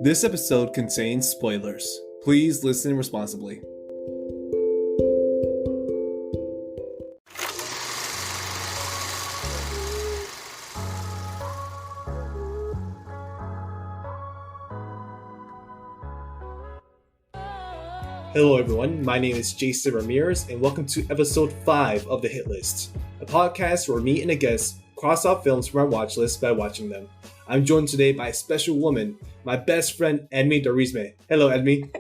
This episode contains spoilers. Please listen responsibly. Hello everyone, my name is Jason Ramirez and welcome to episode 5 of The Hit List, a podcast where me and a guest cross off films from our watch list by watching them. I'm joined today by a special woman, my best friend Edmy Darisme. Hello Edmy.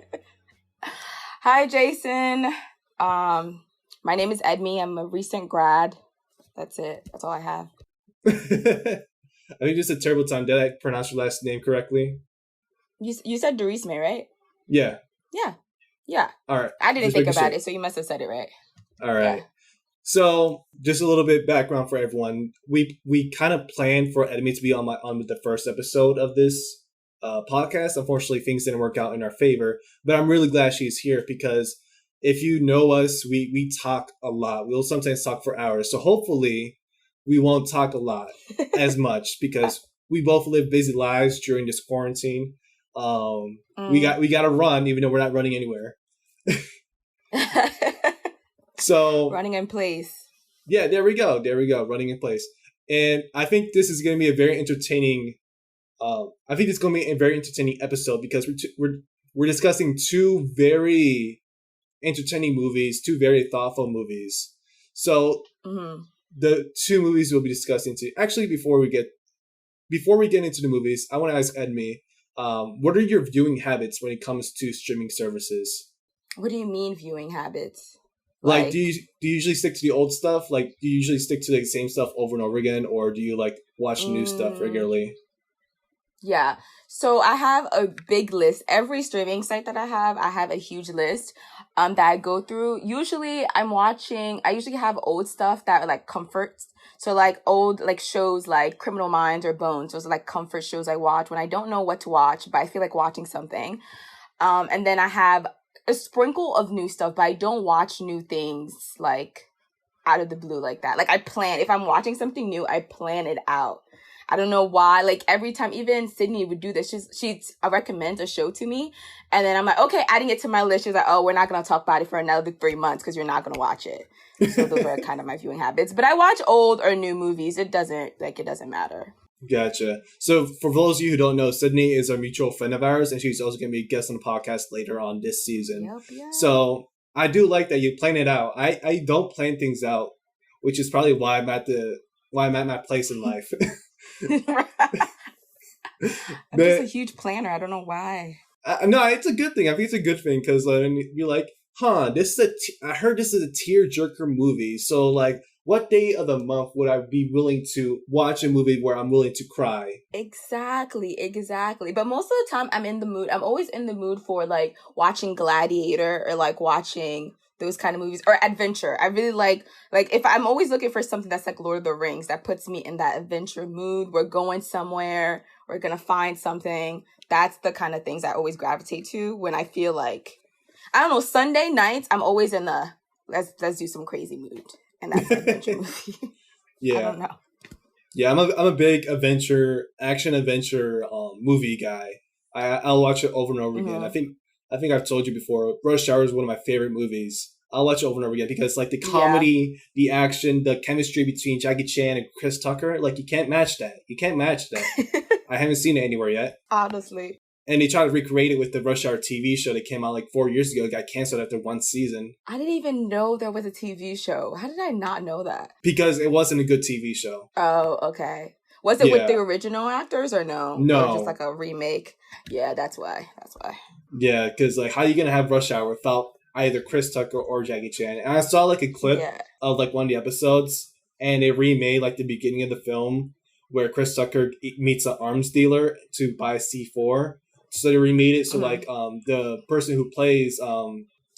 Hi Jason. My name is Edmy. I'm a recent grad. That's it. That's all I have. I think this is a terrible time. Did I pronounce your last name correctly? You said Darisme, right? Yeah. Yeah. All right. I didn't think about it, so you must have said it right. All right. Yeah. So, just a little bit background for everyone. We kind of planned for Edmy to be on the first episode of this podcast. Unfortunately, things didn't work out in our favor, but I'm really glad she's here because if you know us, we talk a lot. We'll sometimes talk for hours. So hopefully, we won't talk a lot as much because we both live busy lives during this quarantine. We got to run, even though we're not running anywhere. So running in place. Yeah, there we go. Running in place. And I think this is going to be a very entertaining. Episode because we're discussing two very entertaining movies, two very thoughtful movies. So the two movies we'll be discussing actually before we get into the movies, I want to ask Edmy, what are your viewing habits when it comes to streaming services? What do you mean viewing habits? Like, do you usually stick to the old stuff? Like, do you usually stick to the same stuff over and over again? Or do you, like, watch new stuff regularly? Yeah. So I have a big list. Every streaming site that I have a huge list that I go through. Usually I usually have old stuff that are, like, comforts. So, like, old, like, shows like Criminal Minds or Bones. Those are, like, comfort shows I watch when I don't know what to watch, but I feel like watching something. And then I have a sprinkle of new stuff, but I don't watch new things like out of the blue like that. Like if I'm watching something new, I plan it out. I don't know why. Like every time, even Sydney would do this. She'd recommend a show to me, and then I'm like, okay, adding it to my list. She's like, oh, we're not gonna talk about it for another 3 months because you're not gonna watch it. So those are kind of my viewing habits. But I watch old or new movies. It doesn't matter. Gotcha. So for those of you who don't know, Sydney is a mutual friend of ours, and she's also going to be a guest on the podcast later on this season. Yep. So I do like that you plan it out. I don't plan things out, which is probably why I'm at my place in life. I'm just a huge planner. I don't know why. No, it's a good thing. I think it's a good thing because you're like, I heard this is a tearjerker movie. So like, what day of the month would I be willing to watch a movie where I'm willing to cry? Exactly. But most of the time I'm in the mood. I'm always in the mood for like watching Gladiator or like watching those kind of movies or adventure. I really like if I'm always looking for something that's like Lord of the Rings that puts me in that adventure mood. We're going somewhere. We're going to find something. That's the kind of things I always gravitate to when I feel like, I don't know, Sunday nights, I'm always in the let's do some crazy mood. And that's an adventure movie. Yeah. I don't know. Yeah, I'm a big action adventure movie guy. I'll watch it over and over again. I think I've told you before, Rush Hour is one of my favorite movies. I'll watch it over and over again because like the comedy, the action, the chemistry between Jackie Chan and Chris Tucker, like you can't match that. I haven't seen it anywhere yet. Honestly. And they tried to recreate it with the Rush Hour TV show that came out like 4 years ago. It got canceled after one season. I didn't even know there was a TV show. How did I not know that? Because it wasn't a good TV show. Oh, okay. Was it with the original actors or no? No. Or just like a remake? Yeah, that's why. Yeah, because like how are you going to have Rush Hour without either Chris Tucker or Jackie Chan? And I saw like a clip of like one of the episodes and they remade like the beginning of the film where Chris Tucker meets an arms dealer to buy C4. So they remade it. So like the person who plays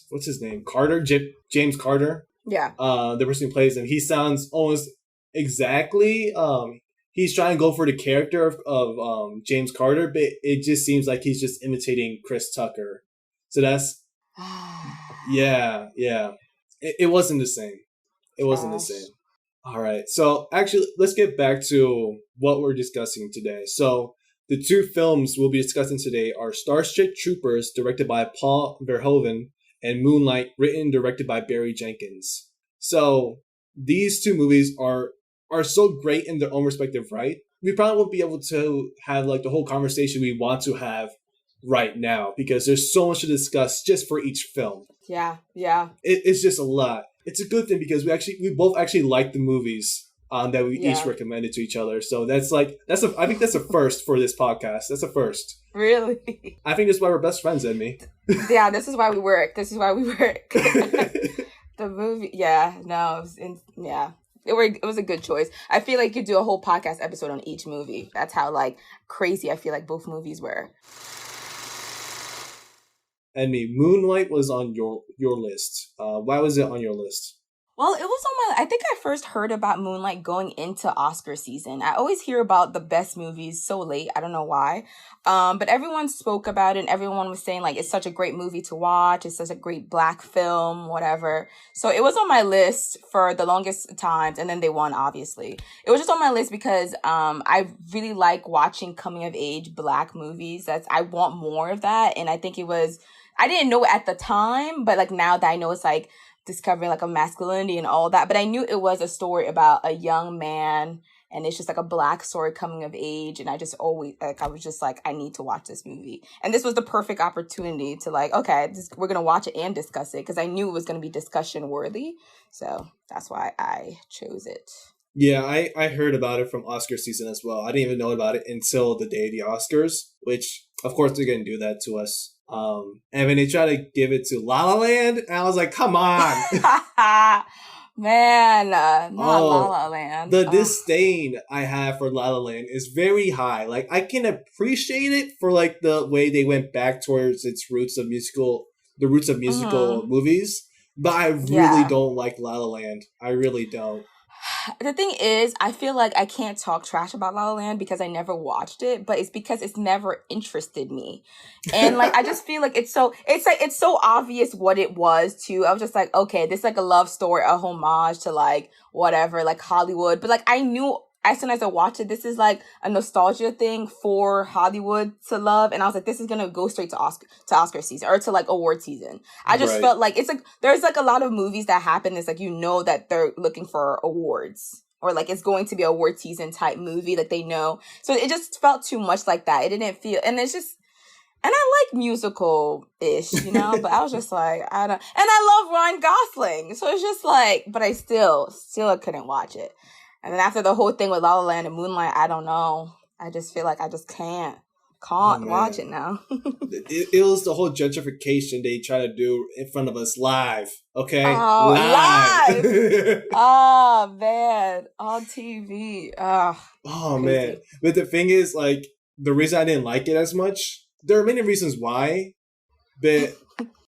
what's his name? Carter? James Carter. Yeah. The person who plays him, he sounds almost exactly he's trying to go for the character of James Carter, but it just seems like he's just imitating Chris Tucker. So that's yeah. It wasn't the same. All right. So actually let's get back to what we're discussing today. So The two films we'll be discussing today are Starship Troopers, directed by Paul Verhoeven, and Moonlight, written and directed by Barry Jenkins. So these two movies are so great in their own respective right. We probably won't be able to have like the whole conversation we want to have right now because there's so much to discuss just for each film. Yeah. It's just a lot. It's a good thing because we both actually like the movies that we each recommended to each other. So I think that's a first for this podcast. That's a first. Really? I think that's why we're best friends, Edmy. Yeah, this is why we work. The movie, it was a good choice. I feel like you could do a whole podcast episode on each movie. That's how like crazy I feel like both movies were. Edmy, Moonlight was on your list. Why was it on your list? Well, it was on I think I first heard about Moonlight going into Oscar season. I always hear about the best movies so late. I don't know why. But everyone spoke about it and everyone was saying like, it's such a great movie to watch. It's such a great Black film, whatever. So it was on my list for the longest times. And then they won, obviously. It was just on my list because I really like watching coming of age Black movies. I want more of that. And I think I didn't know it at the time, but like now that I know it's like, discovering like a masculinity and all that, but I knew it was a story about a young man and it's just like a Black story coming of age, and I just always like I was just like, I need to watch this movie, and this was the perfect opportunity to like, okay, we're gonna watch it and discuss it because I knew it was gonna be discussion worthy, so that's why I chose it. Yeah, I heard about it from Oscar season as well. I didn't even know about it until the day of the Oscars, which of course they're gonna do that to us. And when they try to give it to La La Land, and I was like, come on. Man, not La La Land. The disdain I have for La La Land is very high. Like, I can appreciate it for like the way they went back towards the roots of musical movies, but I really don't like La La Land. I really don't. The thing is, I feel like I can't talk trash about La La Land because I never watched it, but it's because it's never interested me. And like, I just feel like it's so obvious what it was too. I was just like, okay, this is like a love story, a homage to like whatever, like Hollywood. But like, I knew as soon as I watched it, this is like a nostalgia thing for Hollywood to love. And I was like, this is going to go straight to Oscar season or to like award season. I just felt like it's like, there's like a lot of movies that happen. It's like, you know, that they're looking for awards or like it's going to be an award season type movie that they know. So it just felt too much like that. It didn't feel, and it's just, and I like musical-ish, you know, but I was just like, I don't, and I love Ryan Gosling. So it's just like, but I still couldn't watch it. And then after the whole thing with La La Land and Moonlight, I don't know. I just feel like I just can't watch it now. it was the whole gentrification they try to do in front of us live. Okay? Oh, live! Oh, man. On TV. Oh, man. But the thing is, like, the reason I didn't like it as much, there are many reasons why, but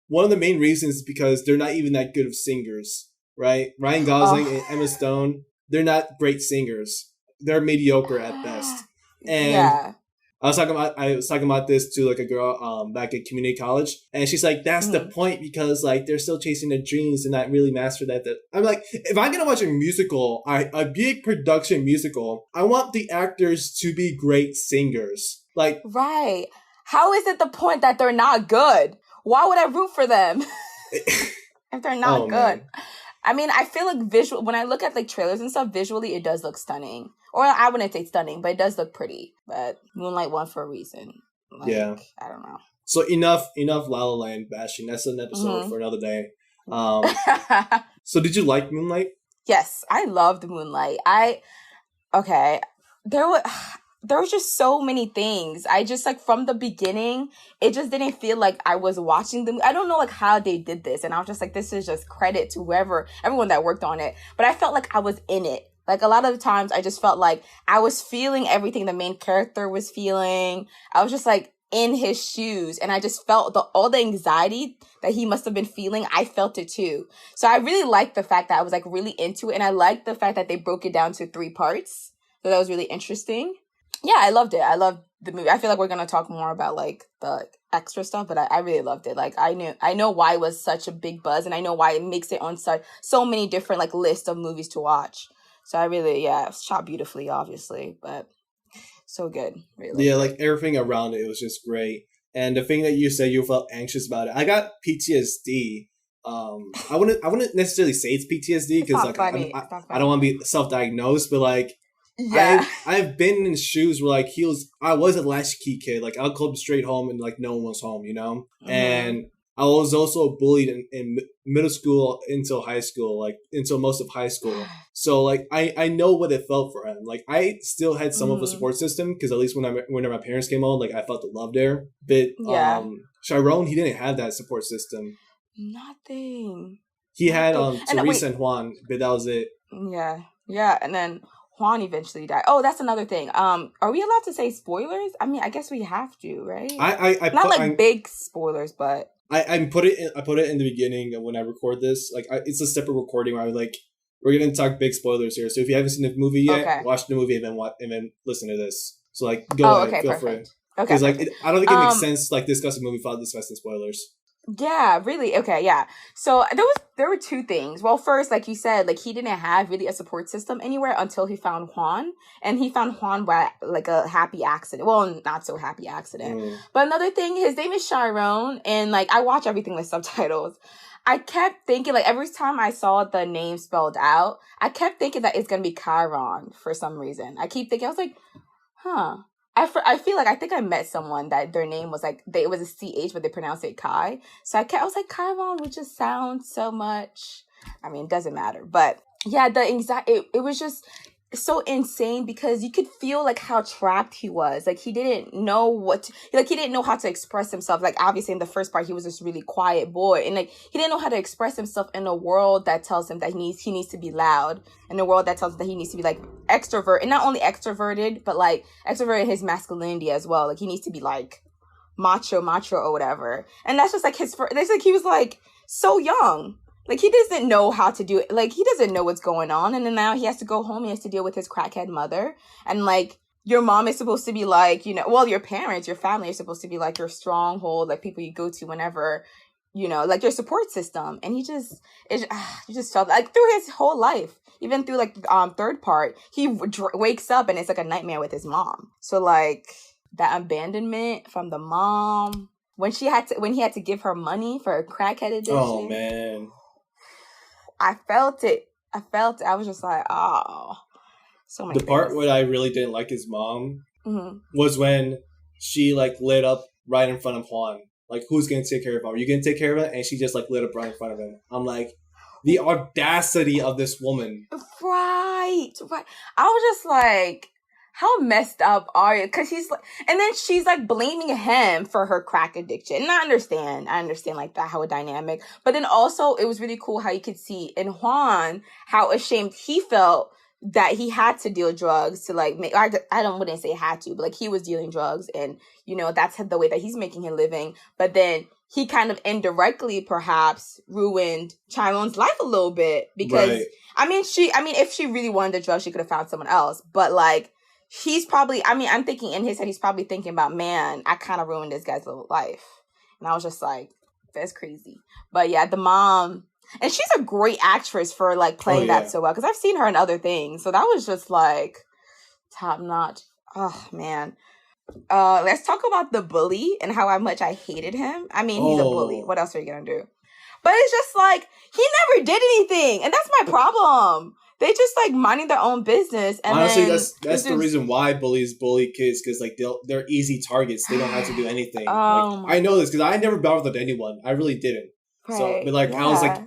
one of the main reasons is because they're not even that good of singers, right? Ryan Gosling and Emma Stone, they're not great singers. They're mediocre at best. And I was talking about this to like a girl back at community college, and she's like, "That's the point because like they're still chasing their dreams and not really master that." I'm like, if I'm gonna watch a musical, a big production musical, I want the actors to be great singers. Like, right? How is it the point that they're not good? Why would I root for them if they're not good? Man. I mean, I feel like when I look at like trailers and stuff, visually it does look stunning. Or I wouldn't say stunning, but it does look pretty. But Moonlight won for a reason. Like, yeah. I don't know. So enough La La Land bashing. That's an episode for another day. So did you like Moonlight? Yes, I loved Moonlight. There was just so many things. I just like from the beginning, it just didn't feel like I was watching them. I don't know like how they did this. And I was just like, this is just credit to everyone that worked on it. But I felt like I was in it. Like a lot of the times I just felt like I was feeling everything the main character was feeling. I was just like in his shoes. And I just felt all the anxiety that he must have been feeling. I felt it too. So I really liked the fact that I was like really into it. And I liked the fact that they broke it down to 3 parts. So that was really interesting. Yeah, I loved it. I loved the movie. I feel like we're going to talk more about like the extra stuff, but I really loved it. Like I know why it was such a big buzz, and I know why it makes it on so many different like lists of movies to watch. So I really, it's shot beautifully, obviously, but So good. Really Yeah, loved like everything around it was just great. And the thing that you said you felt anxious about it, I got PTSD. I wouldn't necessarily say it's PTSD It's because not like funny. It's not I don't funny. want to be self-diagnosed, but like Yeah. I've been in shoes where like I was a latchkey kid. Like I'll come straight home and like no one was home, you know. Mm-hmm. And I was also bullied in middle school until high school, like until most of high school. So like I know what it felt for him. Like I still had some of a Mm-hmm. support system because at least when my parents came home, like I felt the love there. But Yeah. Chiron, he didn't have that support system. Nothing. He had Nothing. And Teresa wait. and Juan, but that was it. Yeah. Yeah. And then Juan eventually died. Oh, that's another thing. Are we allowed to say spoilers? I mean, I guess we have to, right? Not like big spoilers, but I put it in the beginning of when I record this. Like it's a separate recording where I like we're gonna talk big spoilers here. So if you haven't seen the movie yet, okay. watch the movie and then listen to this. So like go Oh, ahead, okay, feel free. perfect. Okay, Because like perfect. I don't think it makes sense to like discuss a movie without discussing spoilers. Yeah, really. Okay, yeah. So there were two things. Well, first, like you said, like he didn't have really a support system anywhere until he found Juan, and he found Juan by like a happy accident. Well, not so happy accident. But another thing, his name is Chiron, and like I watch everything with subtitles. I kept thinking, like every time I saw the name spelled out, I kept thinking that it's gonna be Chiron for some reason. I keep thinking, I was like, huh. I feel like I think I met someone that their name was like it was a CH but they pronounced it Kai. So I was like Chiron would just sound so much. I mean, it doesn't matter, but yeah, it was just so insane because you could feel like how trapped he was. Like he didn't know he didn't know how to express himself. Like obviously in the first part he was this really quiet boy, and like he didn't know how to express himself in a world that tells him that he needs to be loud, in a world that tells him that he needs to be like extrovert, and not only extroverted but like extroverted his masculinity as well. Like he needs to be like macho or whatever. And that's just like it's like he was like so young. Like, he doesn't know how to do it. Like, he doesn't know what's going on. And then now he has to go home. He has to deal with his crackhead mother. And, like, your mom is supposed to be, like, your parents, your family are supposed to be, like, your stronghold, like, people you go to whenever, like, your support system. And you just felt, like, through his whole life, even through, like, third part, he wakes up and it's, like, a nightmare with his mom. So, like, that abandonment from the mom, when he had to give her money for a crackhead addiction. Oh, man. I felt it. I was just like, oh, so many The part things. where I really didn't like his mom was when she like lit up right in front of Juan. Like, who's gonna take care of him? Are you gonna take care of it? And she just like lit up right in front of him. I'm like, the audacity of this woman. Right. I was just like, how messed up are you? Because he's like, and then she's like blaming him for her crack addiction. And I understand like that, how a dynamic. But then also it was really cool how you could see in Juan how ashamed he felt that he had to deal drugs to like make, wouldn't say had to, but like he was dealing drugs and, that's the way that he's making his living. But then he kind of indirectly perhaps ruined Chiron's life a little bit because, right. if she really wanted the drugs, she could have found someone else. But like, he's probably, I'm thinking in his head, he's probably thinking about, man, I kind of ruined this guy's little life. And I was just like, that's crazy. But yeah, the mom, and she's a great actress for like playing that so well, because I've seen her in other things. So that was just like top notch. Oh, man. Let's talk about the bully and how much I hated him. I mean, he's a bully. What else are you going to do? But it's just like, he never did anything. And that's my problem. They just like minding their own business, and honestly, then that's the reason why bullies bully kids, because like they're easy targets. They don't have to do anything. I know this because I never bothered with anyone. I really didn't. Right. So, but like I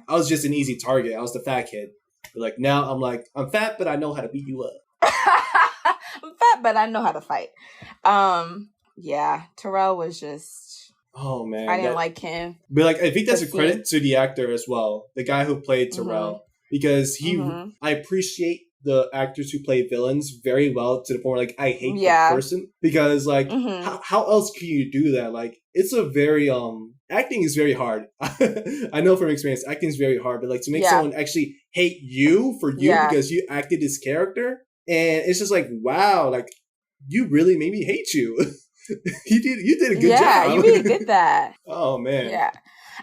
was just an easy target. I was the fat kid. But like now I'm fat, but I know how to beat you up. I'm fat, but I know how to fight. Yeah, Terrell was just. Oh man, I didn't like him. But like I think that's a credit to the actor as well, the guy who played Terrell. Mm-hmm. Because I appreciate the actors who play villains very well to the point where like I hate the person, because like how else can you do that? Like it's a very acting is very hard. I know from experience acting is very hard, but like to make someone actually hate you for you because you acted this character, and it's just like, wow, like you really made me hate you. You did a good job. Yeah, you really did that. Oh man. Yeah.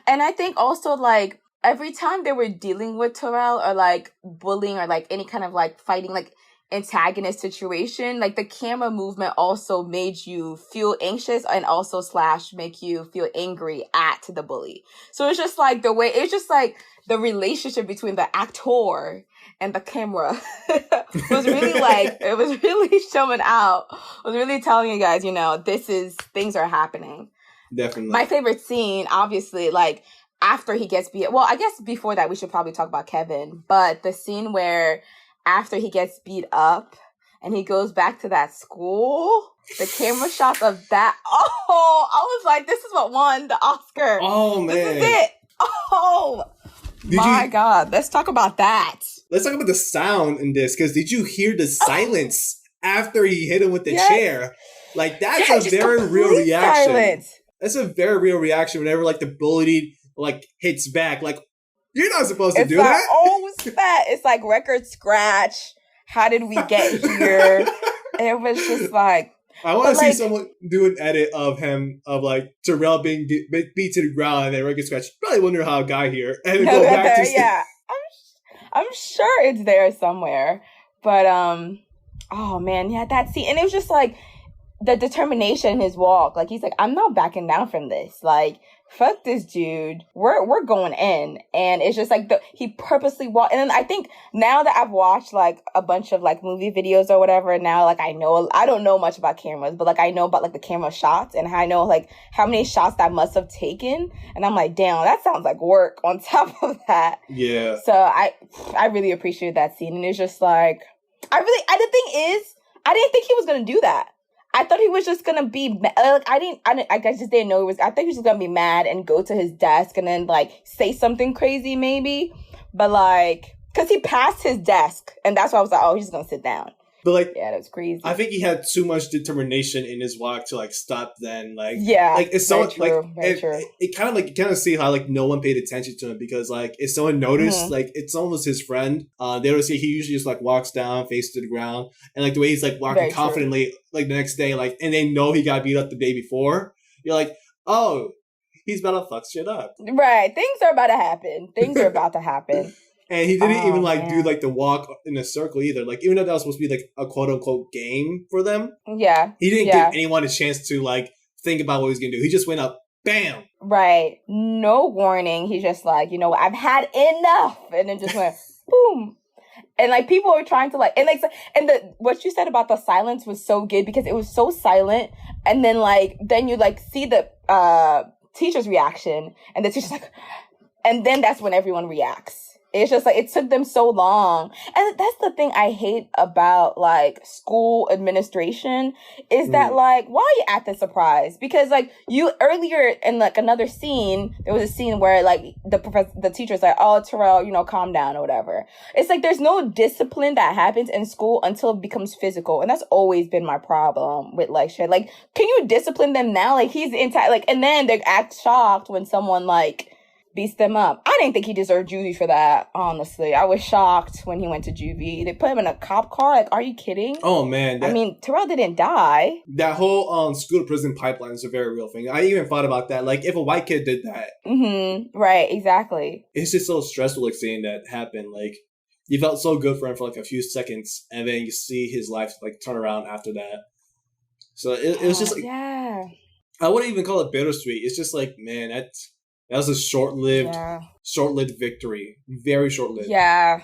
And I think also like every time they were dealing with Terrell or like bullying or like any kind of like fighting, like antagonist situation, like the camera movement also made you feel anxious and also / make you feel angry at the bully. So it's just like the relationship between the actor and the camera was really like, it was really showing out. It was really telling you guys, things are happening. Definitely. My favorite scene, obviously, like after he gets beat. Well, I guess before that, we should probably talk about Kevin. But the scene where after he gets beat up and he goes back to that school, the camera shots of that. Oh, I was like, this is what won the Oscar. Oh, man. This is it. Oh, my God. Let's talk about that. Let's talk about the sound in this, because did you hear the silence after he hit him with the chair? Like, that's a very real reaction. Silence. That's a very real reaction whenever, like, the bully, like, hits back. Like, you're not supposed to do that. Oh, snap. It's like record scratch. How did we get here? It was just like... I want to see someone do an edit of him, of like Terrell being beat to the ground and then record scratch. Probably wonder how I got here. And then go back to... Yeah. I'm sure it's there somewhere. But, oh man, yeah, that scene. And it was just like the determination in his walk. Like, he's like, I'm not backing down from this. Like, fuck this dude. We're going in. And it's just like he purposely walked. And then I think now that I've watched like a bunch of like movie videos or whatever, and now like I don't know much about cameras, but like I know about like the camera shots and I know like how many shots that must have taken. And I'm like, damn, that sounds like work on top of that. Yeah. So I really appreciate that scene. And it's just like, the thing is, I didn't think he was going to do that. I thought he was just gonna be I just didn't know I thought he was just gonna be mad and go to his desk and then like say something crazy maybe, but like because he passed his desk and that's why I was like, oh, he's just gonna sit down. But like, yeah, that was crazy. I think he had too much determination in his walk to like stop. Then like, yeah, like it's someone like true. It kind of like you kind of see how like no one paid attention to him because like if someone noticed, like if someone was his friend, they would see he usually just like walks down, face to the ground, and like the way he's like walking confidently, like the next day, like and they know he got beat up the day before. You're like, oh, he's about to fuck shit up. Right, things are about to happen. And he didn't even like do like the walk in a circle either. Like even though that was supposed to be like a quote unquote game for them. Yeah. He didn't give anyone a chance to like think about what he was gonna do. He just went up, bam. Right. No warning. He's just like, I've had enough, and then just went boom. And like people were trying to like what you said about the silence was so good because it was so silent, and then you like see the teacher's reaction, and the teacher's like, and then that's when everyone reacts. It's just like, it took them so long. And that's the thing I hate about like school administration is that like, why are you acting surprised? Because like you earlier in like another scene, there was a scene where like the teacher's like, oh, Terrell, calm down or whatever. It's like, there's no discipline that happens in school until it becomes physical. And that's always been my problem with like shit. Like, can you discipline them now? Like he's and then they act shocked when someone like beats them up. I didn't think he deserved juvie for that, honestly. I was shocked when he went to juvie. They put him in a cop car. Like, are you kidding? Oh, man. I mean, Terrell didn't die. That whole school to prison pipeline is a very real thing. I even thought about that. Like, if a white kid did that. Mm-hmm. Right, exactly. It's just so stressful, like, seeing that happen. Like, you felt so good for him for, like, a few seconds, and then you see his life, like, turn around after that. So it was just, like... Yeah. I wouldn't even call it bittersweet. It's just, like, man, that was a short-lived victory. Very short-lived. Yeah,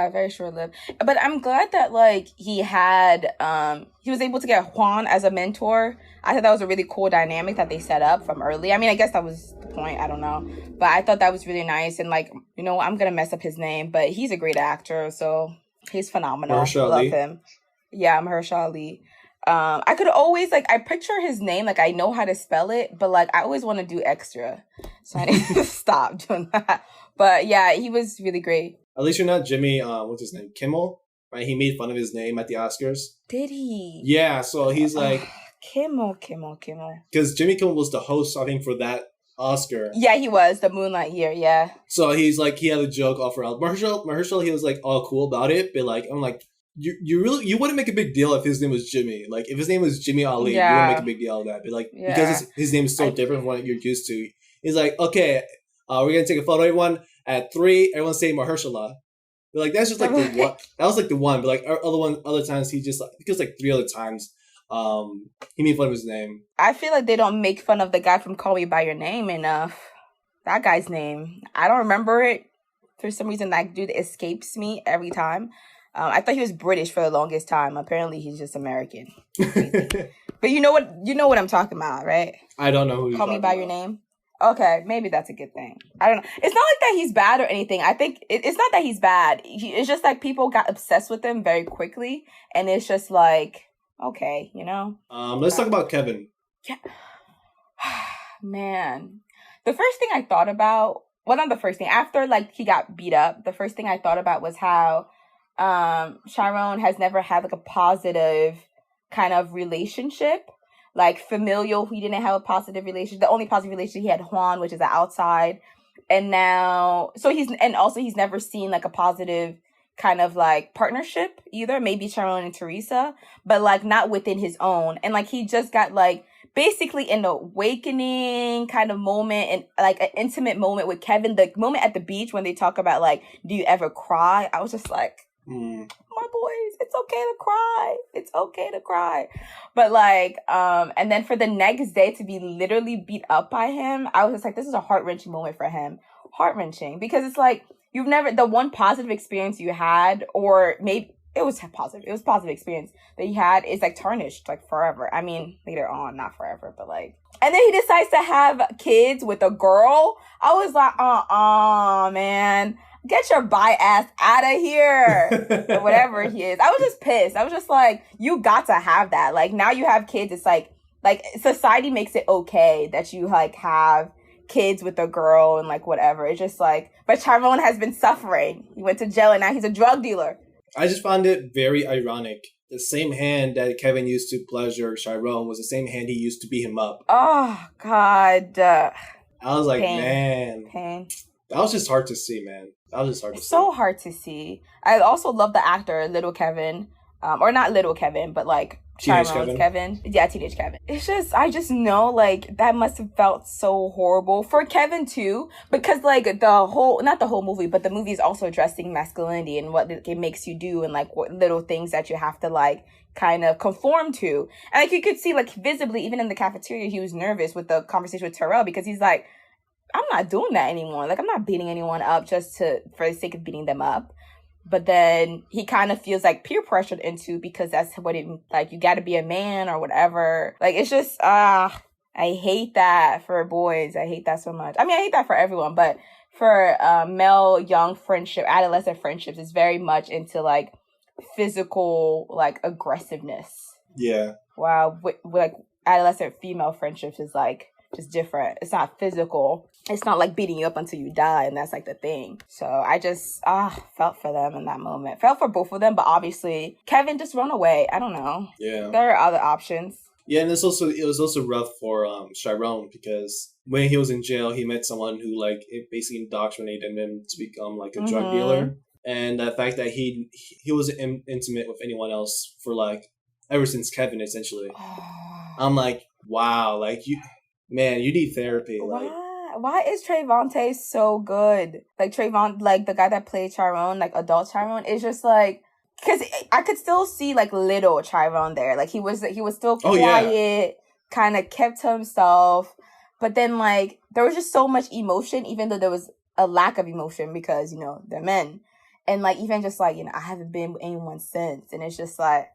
very short-lived. But I'm glad that, like, he was able to get Juan as a mentor. I thought that was a really cool dynamic that they set up from early. I mean, I guess that was the point. I don't know. But I thought that was really nice. And, like, I'm going to mess up his name, but he's a great actor, so he's phenomenal. Mahershala I love him. Yeah, Mahershala Ali. I could always, like, I picture his name, like, I know how to spell it, but, like, I always want to do extra. So I need to stop doing that. But, yeah, he was really great. At least you're not Jimmy, what's his name? Kimmel? Right? He made fun of his name at the Oscars. Did he? Yeah, so he's like... Kimmel. Because Jimmy Kimmel was the host, I think, for that Oscar. Yeah, he was. The Moonlight year, yeah. So he's like, he had a joke offer out. Mahershala, he was like, all cool about it, but, like, I'm like... You wouldn't make a big deal if his name was Jimmy. Like, if his name was Jimmy Ali, you wouldn't make a big deal of that. But, like, because his name is so different from what you're used to, he's like, okay, we're going to take a photo, everyone. At 3, everyone say Mahershala. But like that's just like the one. That was like the one. But like other times he just like because like 3 other times, he made fun of his name. I feel like they don't make fun of the guy from Call Me by Your Name enough. That guy's name, I don't remember it for some reason. That dude escapes me every time. I thought he was British for the longest time. Apparently, he's just American. But you know what I'm talking about, right? I don't know who you're Call Me by about. Your Name. Okay, maybe that's a good thing. I don't know. It's not like that he's bad or anything. I think it's not that he's bad. It's just like people got obsessed with him very quickly, and it's just like, okay, you know. Let's talk about Kevin. Yeah. Man, the first thing I thought about, well, not the first thing. After like he got beat up, the first thing I thought about was how Chiron has never had like a positive kind of relationship. Like familial, he didn't have a positive relationship. The only positive relationship he had Juan, which is the outside. And now, he's never seen like a positive kind of like partnership either. Maybe Chiron and Teresa, but like not within his own. And like he just got like basically an awakening kind of moment and like an intimate moment with Kevin. The moment at the beach when they talk about like, do you ever cry? I was just like, my boys, it's okay to cry. It's okay to cry. But like, and then for the next day to be literally beat up by him, I was just like, this is a heart-wrenching moment for him. Heart-wrenching. Because it's like, the one positive experience you had, or maybe it was positive experience that you had is like tarnished like forever. I mean, later on, not forever, but like, and then he decides to have kids with a girl. I was like, man. Get your bi ass out of here. Or whatever he is. I was just pissed. I was just like, you got to have that. Like, now you have kids. It's like society makes it okay that you like have kids with a girl and like whatever. It's just like, but Chiron has been suffering. He went to jail and now he's a drug dealer. I just found it very ironic. The same hand that Kevin used to pleasure Chiron was the same hand he used to beat him up. Oh, God. I was like, Pain. That was just hard to see, man. It's so hard to see. I also love the actor, Little Kevin. Or not Little Kevin, but like Chiron's Kevin. Yeah, Teenage Kevin. It's just, I just know like that must have felt so horrible for Kevin too. Because like not the whole movie, but the movie is also addressing masculinity and what it makes you do and like what little things that you have to like kind of conform to. And like you could see like visibly, even in the cafeteria, he was nervous with the conversation with Terrell because he's like, I'm not doing that anymore. Like, I'm not beating anyone up just for the sake of beating them up. But then he kind of feels like peer pressured into because that's what it, like, you got to be a man or whatever. Like, it's just, I hate that for boys. I hate that so much. I mean, I hate that for everyone, but for male young friendship, adolescent friendships, it's very much into like physical, like aggressiveness. Yeah. Wow. With like adolescent female friendships is like, just different. It's not physical. It's not like beating you up until you die, and that's like the thing. So I just felt for them in that moment. Felt for both of them, but obviously Kevin just run away. I don't know. Yeah. There are other options. Yeah, and it was also rough for Chiron because when he was in jail, he met someone who like it basically indoctrinated him to become like a drug dealer, and the fact that he was intimate with anyone else for like ever since Kevin essentially. I'm like, wow, like you. Man, you need therapy. Like, why is Trayvon so good? Like Trayvon, like the guy that played Chiron, like adult Chiron, is just like, because I could still see like little Chiron there. Like he was still quiet, kind of kept to himself. But then like there was just so much emotion, even though there was a lack of emotion because, you know, they're men. And like even just like, you know, I haven't been with anyone since. And it's just like,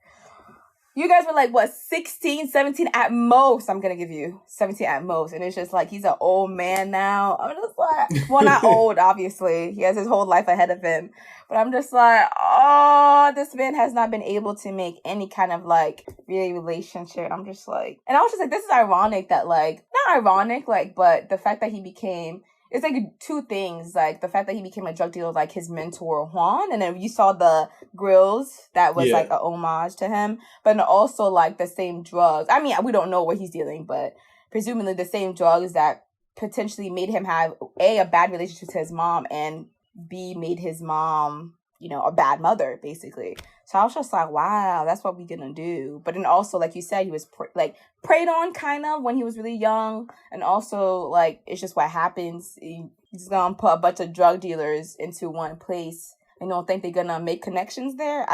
you guys were like, what, 16, 17 at most? I'm going to give you 17 at most. And it's just like, he's an old man now. I'm just like, well, not old, obviously. He has his whole life ahead of him. But I'm just like, oh, this man has not been able to make any kind of like really relationship. I'm just like, and I was just like, this is ironic that like, not ironic, like, but the fact that he became, it's like two things, like the fact that he became a drug dealer, like his mentor Juan, and then you saw the grills that was like a homage to him, but then also like the same drugs. I mean, we don't know what he's dealing, but presumably the same drugs that potentially made him have a bad relationship to his mom, and B, made his mom, you know, a bad mother, basically. So I was just like, wow, that's what we're gonna do. But then also, like you said, he was preyed on kind of when he was really young. And also, like, it's just what happens. He's gonna put a bunch of drug dealers into one place and don't think they're gonna make connections there.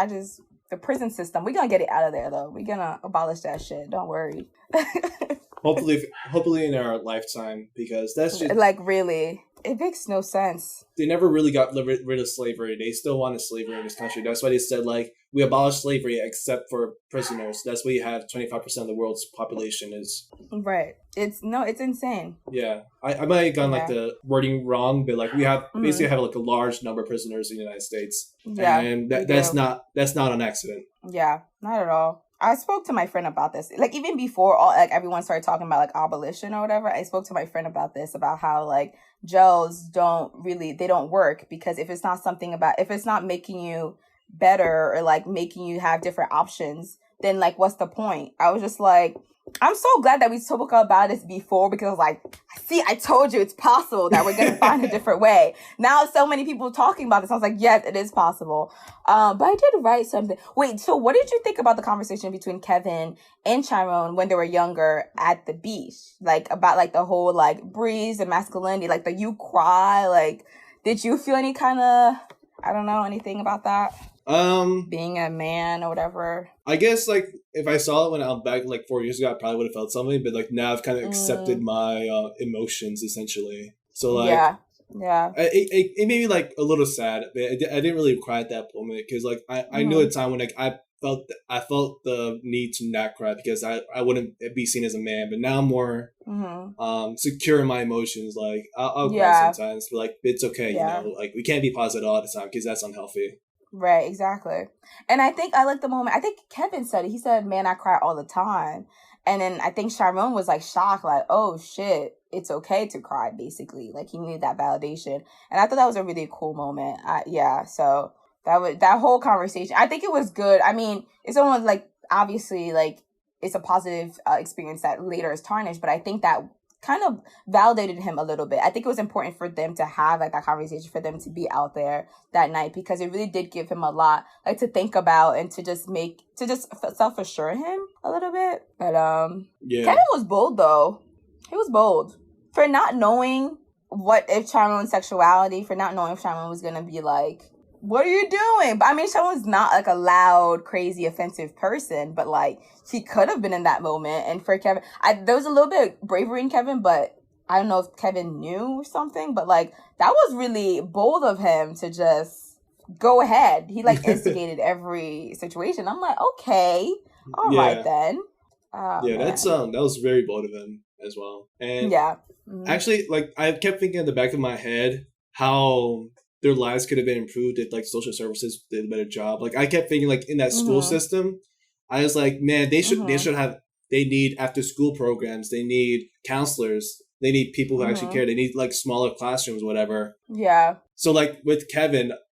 The prison system, we're gonna get it out of there though. We're gonna abolish that shit. Don't worry. Hopefully in our lifetime, because that's just like, really, it makes no sense. They never really got rid of slavery. They still wanted slavery in this country. That's why they said, like, we abolished slavery except for prisoners. That's why you have 25% of the world's population is. Right. It's insane. Yeah. I might have gotten, like, the wording wrong, but, like, we have basically have, like, a large number of prisoners in the United States. Yeah. And that's not an accident. Yeah, not at all. I spoke to my friend about this. Like, even before everyone started talking about, like, abolition or whatever, I spoke to my friend about this, about how, like, gels don't work, because if it's not making you better or, like, making you have different options, then, like, what's the point? I was just like, I'm so glad that we spoke about this before, because I was like, see, I told you it's possible that we're going to find a different way. Now so many people talking about this. I was like, yes, it is possible. But I did write something. Wait, so what did you think about the conversation between Kevin and Chiron when they were younger at the beach? Like, about, like, the whole, like, breeze and masculinity, like, the you cry, like, did you feel any kind of, I don't know, anything about that? Being a man or whatever. I guess, like, if I saw it when I was back, like, 4 years ago, I probably would have felt something, but, like, now I've kind of accepted my emotions, essentially. So, like, yeah. It made me, like, a little sad. I didn't really cry at that moment, because, like, I knew a time when, like, I felt the need to not cry, because I wouldn't be seen as a man, but now I'm more secure in my emotions. Like, I'll cry sometimes, but, like, it's okay, you know? Like, we can't be positive all the time, because that's unhealthy. Right, exactly. And I think I like the moment, I think Kevin said it. He said, man, I cry all the time. And then I think Chiron was, like, shocked, like, oh, shit, it's okay to cry, basically. Like, he needed that validation. And I thought that was a really cool moment. So that whole conversation, I think it was good. I mean, it's almost, like, obviously, like, it's a positive experience that later is tarnished, but I think that kind of validated him a little bit. I think it was important for them to have, like, that conversation, for them to be out there that night, because it really did give him a lot, like, to think about, and to just self-assure him a little bit. But Kevin was bold, though. He was bold for not knowing if Chiron's sexuality, for not knowing if Chiron was gonna be like, what are you doing? But I mean, Chiron's not, like, a loud, crazy, offensive person, but, like, he could have been in that moment. And for Kevin, there was a little bit of bravery in Kevin, but I don't know if Kevin knew something, but, like, that was really bold of him to just go ahead. He, like, instigated every situation. I'm like, okay, all right then. That was very bold of him as well. And actually, like, I kept thinking in the back of my head how their lives could have been improved if, like, social services did a better job. Like, I kept thinking, like, in that school system, I was like, man, they need after school programs. They need counselors. They need people who actually care. They need, like, smaller classrooms, whatever. Yeah. So, like, with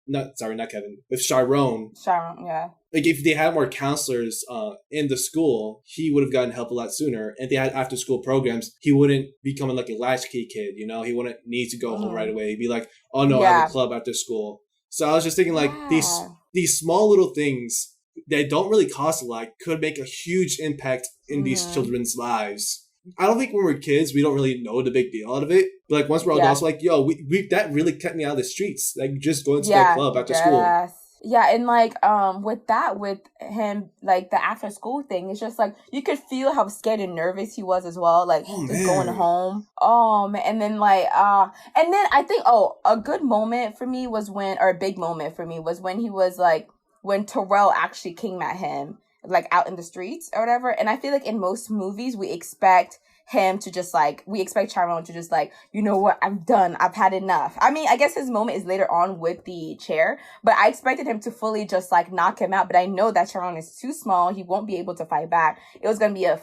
with Chiron, like, if they had more counselors in the school, he would have gotten help a lot sooner. And if they had after school programs, he wouldn't become, like, a latchkey kid, you know? He wouldn't need to go home right away. He'd be like, oh no, I have a club after school. So I was just thinking, like, these small little things that don't really cost a lot could make a huge impact in these children's lives. I don't think when we're kids, we don't really know the big deal out of it. But, like, once we're adults, like, yo, we that really kept me out of the streets. Like, just going to that club after school. Yeah, and, like, with him, like, the after school thing, it's just, like, you could feel how scared and nervous he was as well, like, going home. Oh, man, and then, like, and then I think, a good moment for me was a big moment for me was when he was, like, when Terrell actually came at him, like, out in the streets or whatever. And I feel like in most movies, we expect him to just, like, we expect Chiron to just, like, you know what, I'm done, I've had enough. I mean, I guess his moment is later on with the chair, but I expected him to fully just, like, knock him out. But I know that Chiron is too small, he won't be able to fight back. It was gonna be a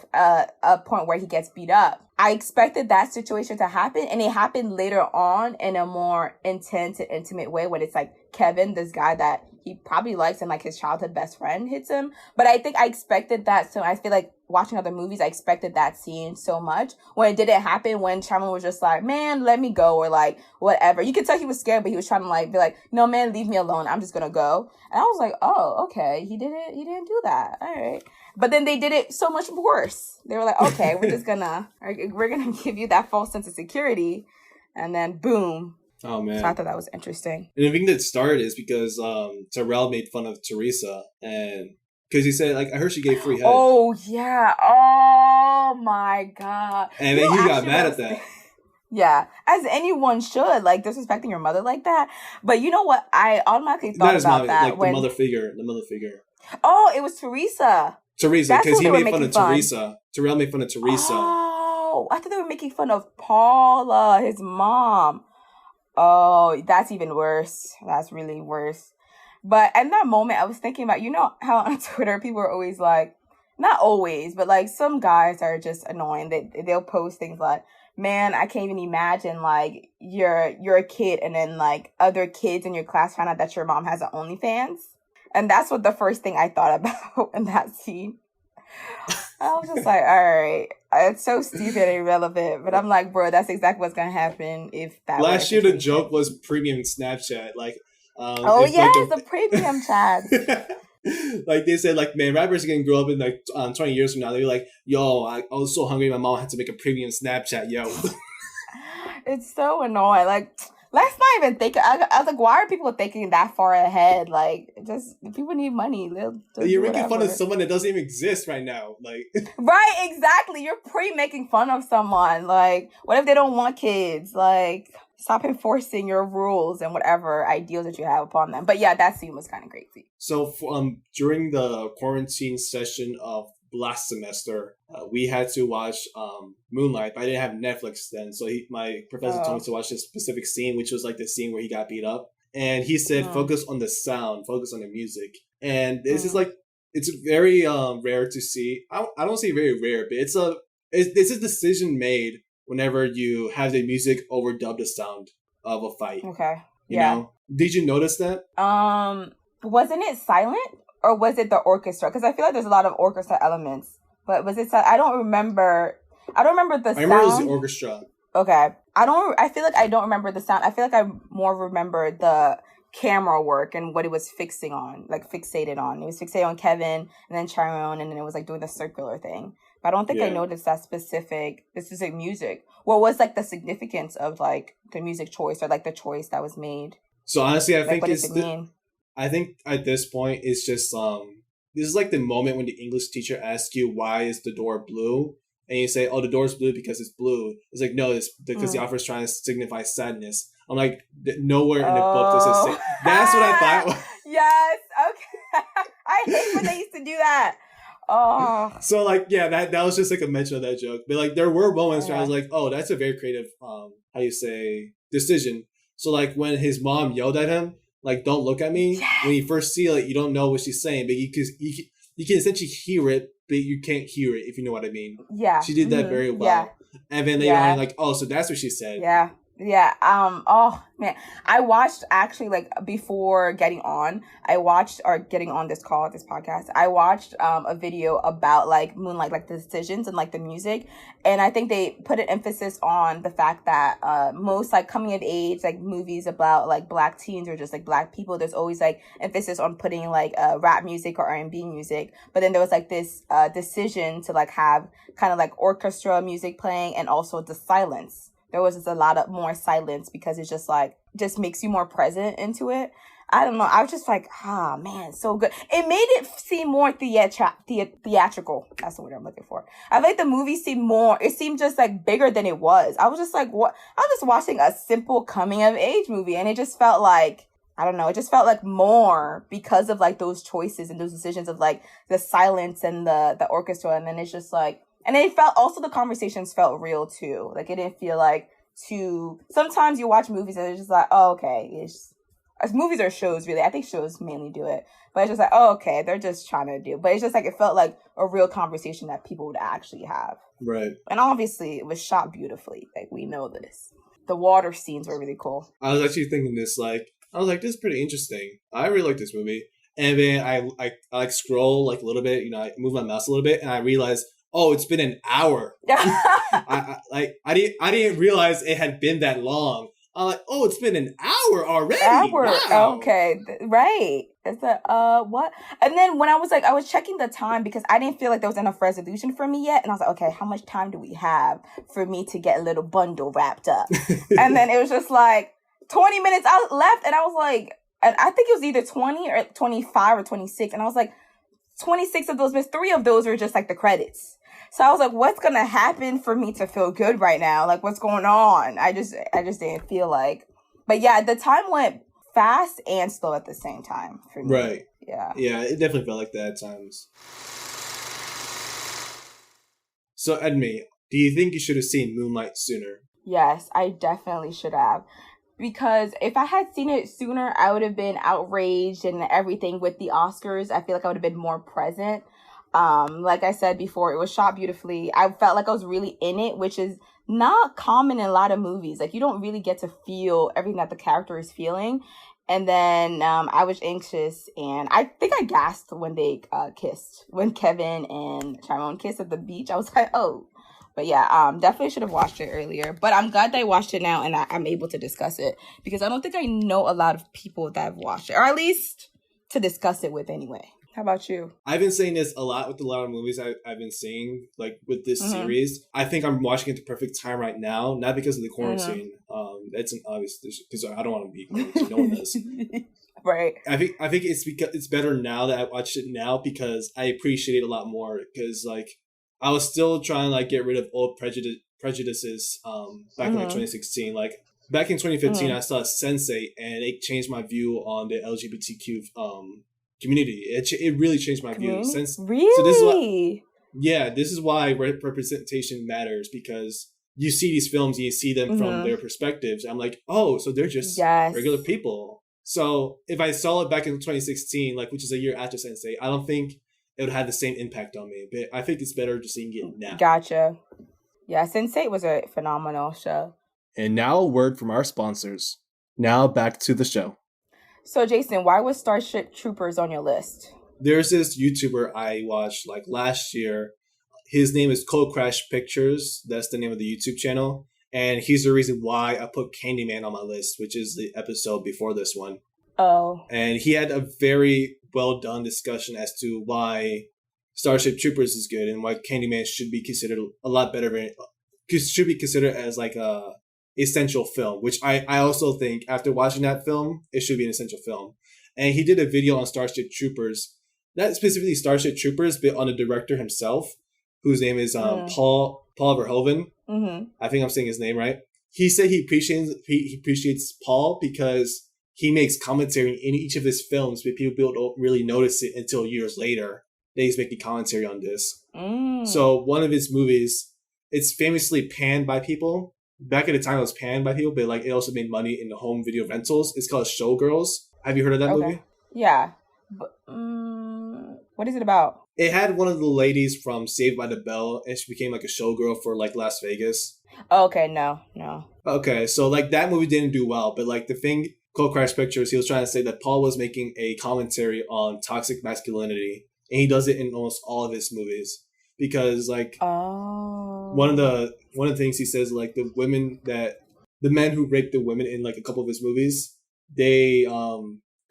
point where he gets beat up. I expected that situation to happen, and it happened later on in a more intense and intimate way, when it's, like, Kevin, this guy that he probably likes, and, like, his childhood best friend hits him. But I think I expected that, so I feel like watching other movies, I expected that scene so much. When it didn't happen, when Chiron was just like, man, let me go, or, like, whatever. You could tell he was scared, but he was trying to, like, be like, no, man, leave me alone, I'm just gonna go. And I was like, oh, okay, he didn't do that, all right. But then they did it so much worse. They were like, okay, we're gonna give you that false sense of security, and then boom. Oh So I man. thought that was interesting. And the thing that started is because Terrell made fun of Teresa, and because he said like I heard she gave free head, Oh yeah. Oh my god. and then he got Actually, mad at that. Yeah, as anyone should, like disrespecting your mother like that. But you know what? I automatically Not thought his about mom, that like the when mother figure, the mother figure. oh, it was Teresa. Teresa, That's because who he they were made fun making of fun. Teresa. Terrell made fun of Teresa. Oh, I thought they were making fun of Paula, his mom. Oh, that's even worse. That's really worse. But in that moment, I was thinking about, you know how on Twitter people are always like, not always, but like some guys are just annoying. They'll post things like, "Man, I can't even imagine like you're a kid and then like other kids in your class find out that your mom has an OnlyFans." And that's what the first thing I thought about in that scene. I was just like, all right, it's so stupid and irrelevant. But I'm like, bro, that's exactly what's gonna happen if that were a Last year, the situation. joke was premium Snapchat. Like, Oh if yes, the premium chat. like they said, like man, rappers are gonna grow up in like 20 years from now. They're like, yo, I was so hungry, my mom had to make a premium Snapchat, yo. It's so annoying. Like, let's not even think. I was like, why are people thinking that far ahead? Like, just people need money. They'll You're do making fun of whatever. someone that doesn't even exist right now. Like, Right, exactly. You're making fun of someone. Like, what if they don't want kids? Like, stop enforcing your rules and whatever ideals that you have upon them. But yeah, that scene was kind of crazy. so during the quarantine session of last semester, we had to watch Moonlight, but I didn't have Netflix then. So my professor told me to watch this specific scene, which was like the scene where he got beat up. And he said, focus on the sound, focus on the music. And this is like, it's very rare to see. I don't say very rare, but it's a decision made whenever you have the music overdub the sound of a fight. Okay. You know? Did you notice that? Wasn't it silent or was it the orchestra? Because I feel like there's a lot of orchestra elements. But was it? I don't remember. I don't remember the sound. I remember it was the orchestra. Okay. I feel like I don't remember the sound. I feel like I more remember the camera work and what it was fixated on. It was fixated on Kevin and then Chiron, and then it was like doing the circular thing. But I don't think I noticed that specific music. What was like the significance of like the music choice or like the choice that was made? So honestly, I Like, think what does it mean? I think at this point it's just this is like the moment when the English teacher asks you why is the door blue, and you say, oh, the door's blue because it's blue. It's like, no, it's because the author is trying to signify sadness. I'm like, nowhere in the book does it say. That's what I thought. Yes. Okay. I hate when they used to do that. Oh. So like, yeah, that was just like a mention of that joke. But like, there were moments where I was like, oh, that's a very creative, how you say, decision. So like when his mom yelled at him, like, don't look at me. Yes. When you first see it, you don't know what she's saying, but you can essentially hear it, but you can't hear it, if you know what I mean. Yeah. She did that very well. Yeah. And then later on, like, oh, so that's what she said. Yeah. Yeah. Oh man, I watched actually like before getting on this podcast. I watched a video about like Moonlight, like the decisions and like the music, and I think they put an emphasis on the fact that most like coming of age like movies about like Black teens or just like Black people, there's always like emphasis on putting like rap music or R&B music, but then there was like this decision to like have kind of like orchestra music playing and also the silence. There was just a lot of more silence because it's just like, just makes you more present into it. I don't know. I was just like, man, so good. It made it seem more theatrical. That's the word I'm looking for. I feel like the movie seemed just like bigger than it was. I was just like, what? I was just watching a simple coming of age movie and it just felt like, I don't know, it just felt like more because of like those choices and those decisions of like the silence and the orchestra. And then it's just like, and it felt, also the conversations felt real too. Like it didn't feel like sometimes you watch movies and it's just like, oh, okay. Movies or shows really. I think shows mainly do it. But it's just like, oh, okay, they're just trying to do. But it's just like, it felt like a real conversation that people would actually have. Right. And obviously it was shot beautifully. Like we know this. The water scenes were really cool. I was actually thinking this, like, this is pretty interesting. I really like this movie. And then I like scroll like a little bit, I move my mouse a little bit and I realized, oh, it's been an hour. I didn't realize it had been that long. I'm like, oh, it's been an hour already. Wow. Okay, right. It's what? And then when I was checking the time because I didn't feel like there was enough resolution for me yet, and I was like, okay, how much time do we have for me to get a little bundle wrapped up? And then it was just like 20 minutes out left, and I was like, and I think it was either 20 or 25 or 26, and I was like, 26 of those, 3 of those were just like the credits. So I was like, what's gonna happen for me to feel good right now? Like, what's going on? I just didn't feel like. But yeah, the time went fast and slow at the same time for me. Right. Yeah. Yeah, it definitely felt like that at times. So, Edmy, do you think you should have seen Moonlight sooner? Yes, I definitely should have. Because if I had seen it sooner, I would have been outraged and everything with the Oscars. I feel like I would have been more present. Like I said before, it was shot beautifully. I felt like I was really in it, which is not common in a lot of movies. Like, you don't really get to feel everything that the character is feeling. And then I was anxious, and I think I gasped when they kissed. When Kevin and Tyrone kissed at the beach, I was like, oh. But yeah, definitely should have watched it earlier. But I'm glad that I watched it now, and I'm able to discuss it. Because I don't think I know a lot of people that have watched it. Or at least to discuss it with anyway. How about you? I've been saying this a lot with a lot of movies I've been seeing, like with this series. I think I'm watching it at the perfect time right now, not because of the quarantine. That's an obvious, because I don't want to be quarantined. No one does. Right. I think it's better now that I watched it now, because I appreciate it a lot more. Because like I was still trying to like get rid of old prejudices back in like 2016. Like back in 2015, I saw Sense8, and it changed my view on the LGBTQ community. It really changed my view. Really? So this is why representation matters, because you see these films and you see them from their perspectives. I'm like, oh, so they're just regular people. So if I saw it back in 2016, like which is a year after Sense8, I don't think it would have the same impact on me. But I think it's better just seeing it now. Gotcha. Yeah, Sense8 was a phenomenal show. And now a word from our sponsors. Now back to the show. So, Jason, why was Starship Troopers on your list? There's this YouTuber I watched like last year. His name is Cold Crash Pictures. That's the name of the YouTube channel. And he's the reason why I put Candyman on my list, which is the episode before this one. Oh. And he had a very well done discussion as to why Starship Troopers is good and why Candyman should be considered a lot better. Should be considered as like a essential film, which I also think after watching that film, it should be an essential film. And he did a video on Starship Troopers, not specifically Starship Troopers, but on the director himself, whose name is Paul Verhoeven. I think I'm saying his name right. He said he appreciates Paul because he makes commentary in each of his films, but people don't really notice it until years later that he's making commentary on this. So one of his movies, it's famously panned by people. Back at the time, it was panned by people, but like it also made money in the home video rentals. It's called Showgirls. Have you heard of that movie? Yeah. But, what is it about? It had one of the ladies from Saved by the Bell, and she became like a showgirl for like Las Vegas. Oh, okay, no. Okay, so like that movie didn't do well, but like the thing, Cold Crash Pictures, he was trying to say that Paul was making a commentary on toxic masculinity, and he does it in almost all of his movies. Because like one of the things he says, like the men who raped the women in like a couple of his movies, they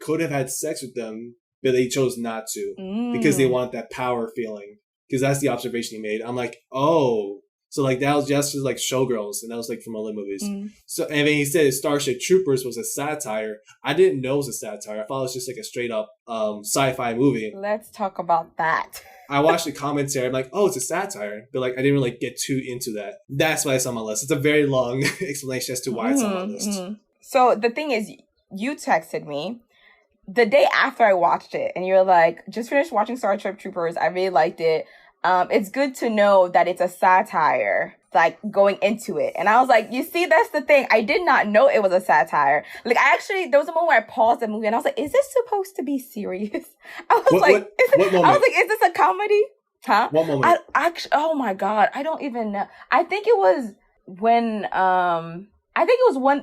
could have had sex with them, but they chose not to because they wanted that power feeling. Because that's the observation he made. I'm like, oh, so like that was just like Showgirls, and that was like from other movies. So and then he said Starship Troopers was a satire. I didn't know it was a satire. I thought it was just like a straight up sci-fi movie. Let's talk about that. I watched the commentary. I'm like, oh, it's a satire. But like, I didn't really get too into that. That's why it's on my list. It's a very long explanation as to why it's on my list. So the thing is, you texted me the day after I watched it, and you're like, just finished watching Starship Troopers. I really liked it. It's good to know that it's a satire, like going into it. And I was like, you see, that's the thing. I did not know it was a satire. Like, there was a moment where I paused the movie and I was like, is this supposed to be serious? I was is this a comedy? Huh? What moment? Oh my God. I don't even know. I think it was when,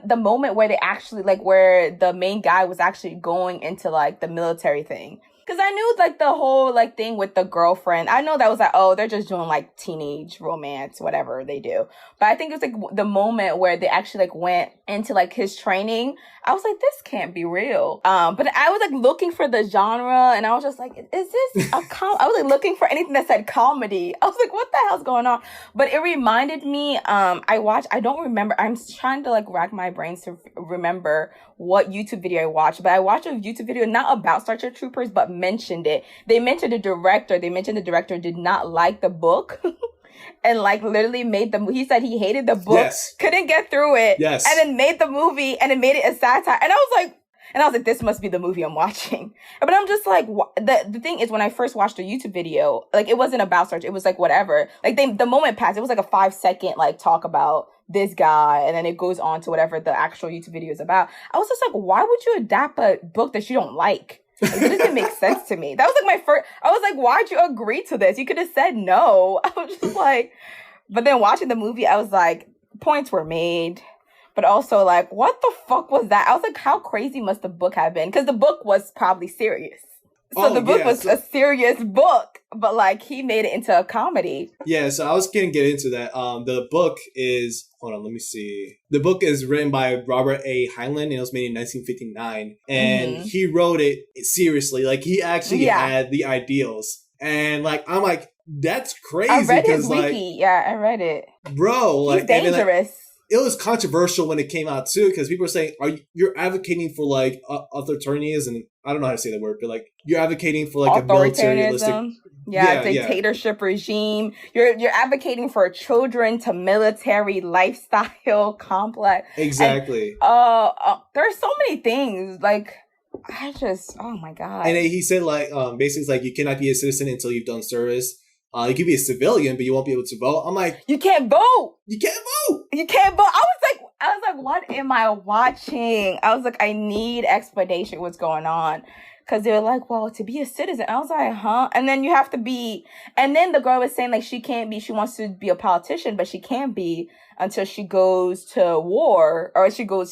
the moment where they actually, like, where the main guy was actually going into like the military thing. Because I knew, like, the whole, like, thing with the girlfriend. I know that was like, oh, they're just doing, like, teenage romance, whatever they do. But I think it was, like, the moment where they actually, like, went into, like, his training. I was like, this can't be real. But I was, like, looking for the genre, and I was just like, is this a I was, like, looking for anything that said comedy. I was like, what the hell's going on? But it reminded me, I don't remember. I'm trying to, like, rack my brains to remember what YouTube video I watched, but I watched a YouTube video not about Starship Troopers, but mentioned it. They mentioned the director. They mentioned the director did not like the book and like literally made he said he hated the book, Yes. couldn't get through it, Yes. and then made the movie and then made it a satire. And I was like, this must be the movie I'm watching. But I'm just like, the thing is, when I first watched the YouTube video, like, it wasn't about Starship. It was like, whatever. Like, the moment passed. It was like a 5-second, like, talk about this guy, and then it goes on to whatever the actual YouTube video is about. I was just like, why would you adapt a book that you don't like? Like, it doesn't make sense to me. That was like my first, I was like, why'd you agree to this? You could have said no. I was just like, but then watching the movie, I was like, points were made. But also, like, what the fuck was that? I was like, how crazy must the book have been? Because the book was probably serious. So the book was a serious book, but, like, he made it into a comedy. Yeah, so I was going to get into that. The book is, hold on, let me see. The book is written by Robert A. Heinlein, and it was made in 1959. And he wrote it seriously. Like, he actually had the ideals. And, like, I'm like, that's crazy. I read his wiki. Yeah, I read it. Bro, like, he's dangerous. And then, like, it was controversial when it came out too, because people were saying, you're advocating for like authoritarianism, and I don't know how to say that word, but like you're advocating for like a militaristic, dictatorship regime. You're advocating for children to military lifestyle complex. Exactly. And, there's so many things like. Oh my God. And he said like basically it's like you cannot be a citizen until you've done service. You can be a civilian, but you won't be able to vote. I'm like, you can't vote. You can't vote. You can't vote. I was like, what am I watching? I was like, I need explanation what's going on. Because they were like, well, to be a citizen. I was like, huh? And then you have to be, and then the girl was saying like she wants to be a politician, but she can't be until she goes to war or she joins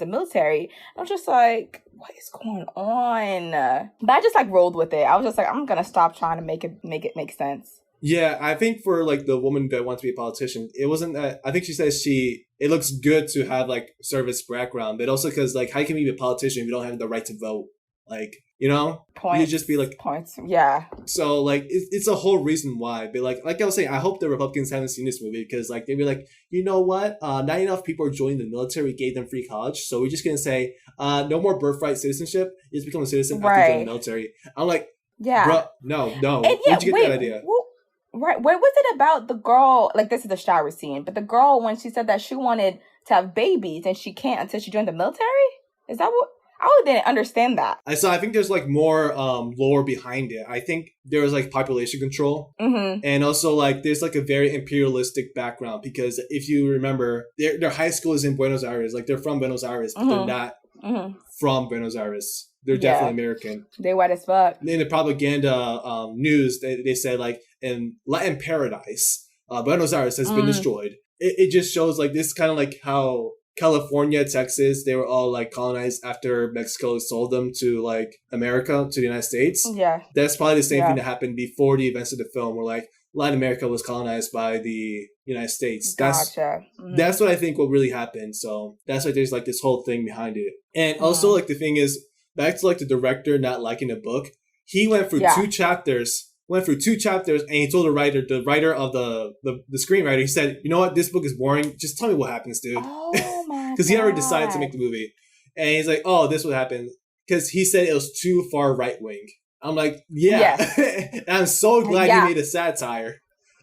the military. I'm just like, what is going on? But I just like rolled with it. I was just like, I'm gonna stop trying to make it make sense. Yeah, I think for like the woman that wants to be a politician, it wasn't that. I think she says it looks good to have like service background, but also because like how can you be a politician if you don't have the right to vote? Like, you know, points. You just be like points. Yeah. So like it's a whole reason why. But like I was saying, I hope the Republicans haven't seen this movie because like they'd be like, you know what? Not enough people are joining the military. We gave them free college, so we're just gonna say no more birthright citizenship. You just become a citizen after joining the military. I'm like, yeah, bro, no. And where'd you get that idea? Right. What was it about the girl? Like, this is the shower scene, but the girl, when she said that she wanted to have babies and she can't until she joined the military? Is that what? I really didn't understand that. I think there's like more lore behind it. I think there was like population control. And also like there's like a very imperialistic background because if you remember, their high school is in Buenos Aires. Like they're from Buenos Aires, but they're not from Buenos Aires. They're definitely American. They white as fuck. In the propaganda news, they said like in Latin paradise, Buenos Aires has been destroyed. It just shows like this kind of like how California, Texas, they were all like colonized after Mexico sold them to like America, to the United States. Yeah. That's probably the same thing that happened before the events of the film where like Latin America was colonized by the United States. Gotcha. That's what I think what really happened. So that's why there's like this whole thing behind it. And also like the thing is, back to like the director not liking the book, he went through two chapters and he told the writer of the screenwriter, he said, you know what, this book is boring. Just tell me what happens, dude. Oh my Because he already decided to make the movie. And he's like, oh, this would happen. Because he said it was too far right wing. I'm like, and I'm so glad he made a satire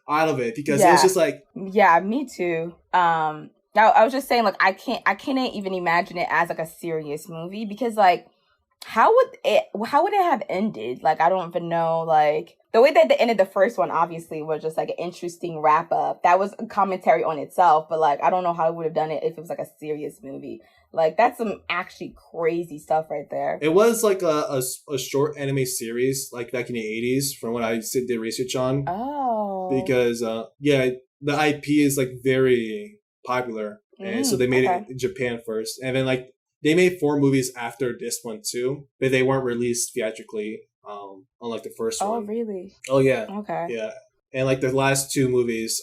out of it because it was just like, yeah, me too. Now I was just saying like I can't even imagine it as like a serious movie because like how would it have ended? Like I don't even know. Like the way that they ended the first one obviously was just like an interesting wrap up. That was a commentary on itself, but like I don't know how it would have done it if it was like a serious movie. Like that's some actually crazy stuff right there. It was like a short anime series like back in the 80s from what I did research on. Oh. Because the IP is like very popular. And so they made it in Japan first. And then like they made 4 movies after this one too, but they weren't released theatrically unlike the first Oh, one. really? Oh yeah, Okay. yeah. And like the last two movies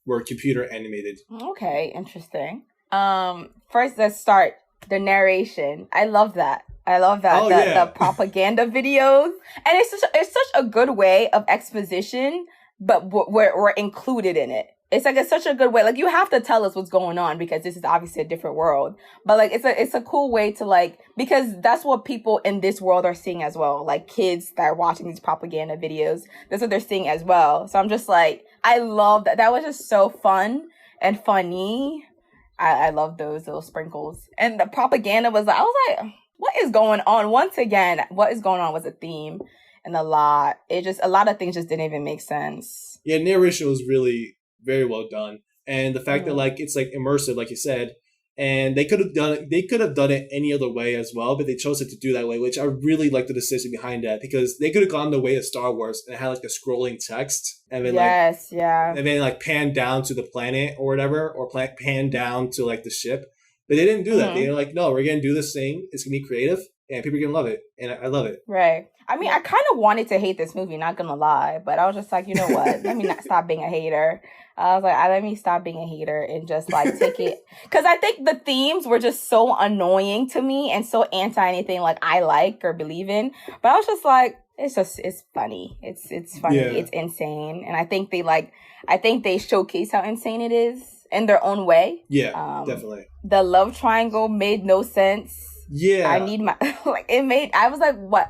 were computer animated. Okay, interesting. First let's start the narration. I love that. Oh, The propaganda videos, and it's such a good way of exposition, but we're included in it. It's such a good way. Like, you have to tell us what's going on because this is obviously a different world. But like, it's a cool way to, like, because that's what people in this world are seeing as well. Like, kids that are watching these propaganda videos, that's what they're seeing as well. So I'm just like, I love that. That was just so fun and funny. I love those little sprinkles. And the propaganda was like, I was like, what is going on? Once again, what is going on was a theme and a lot of things just didn't even make sense. Yeah, narration was really very well done, and the fact that like it's like immersive, like you said, and they could have done it any other way as well, but they chose it to do that way, which I really like the decision behind that, because they could have gone the way of Star Wars and had like a scrolling text and then and then like pan down to the planet or whatever, or pan down to like the ship, but they didn't do that. They were like, no, we're gonna do this thing. It's gonna be creative, and people are gonna love it, and I love it. Right. I mean, I kind of wanted to hate this movie, not gonna lie, but I was just like, you know what? Let me not stop being a hater. I was like, let me stop being a hater and just like take it, because I think the themes were just so annoying to me and so anti anything like I like or believe in. But I was just like, it's funny. It's funny. Yeah. It's insane, and I think they showcase how insane it is in their own way. Yeah, definitely. The love triangle made no sense. Yeah, I need my like it made. I was like, what?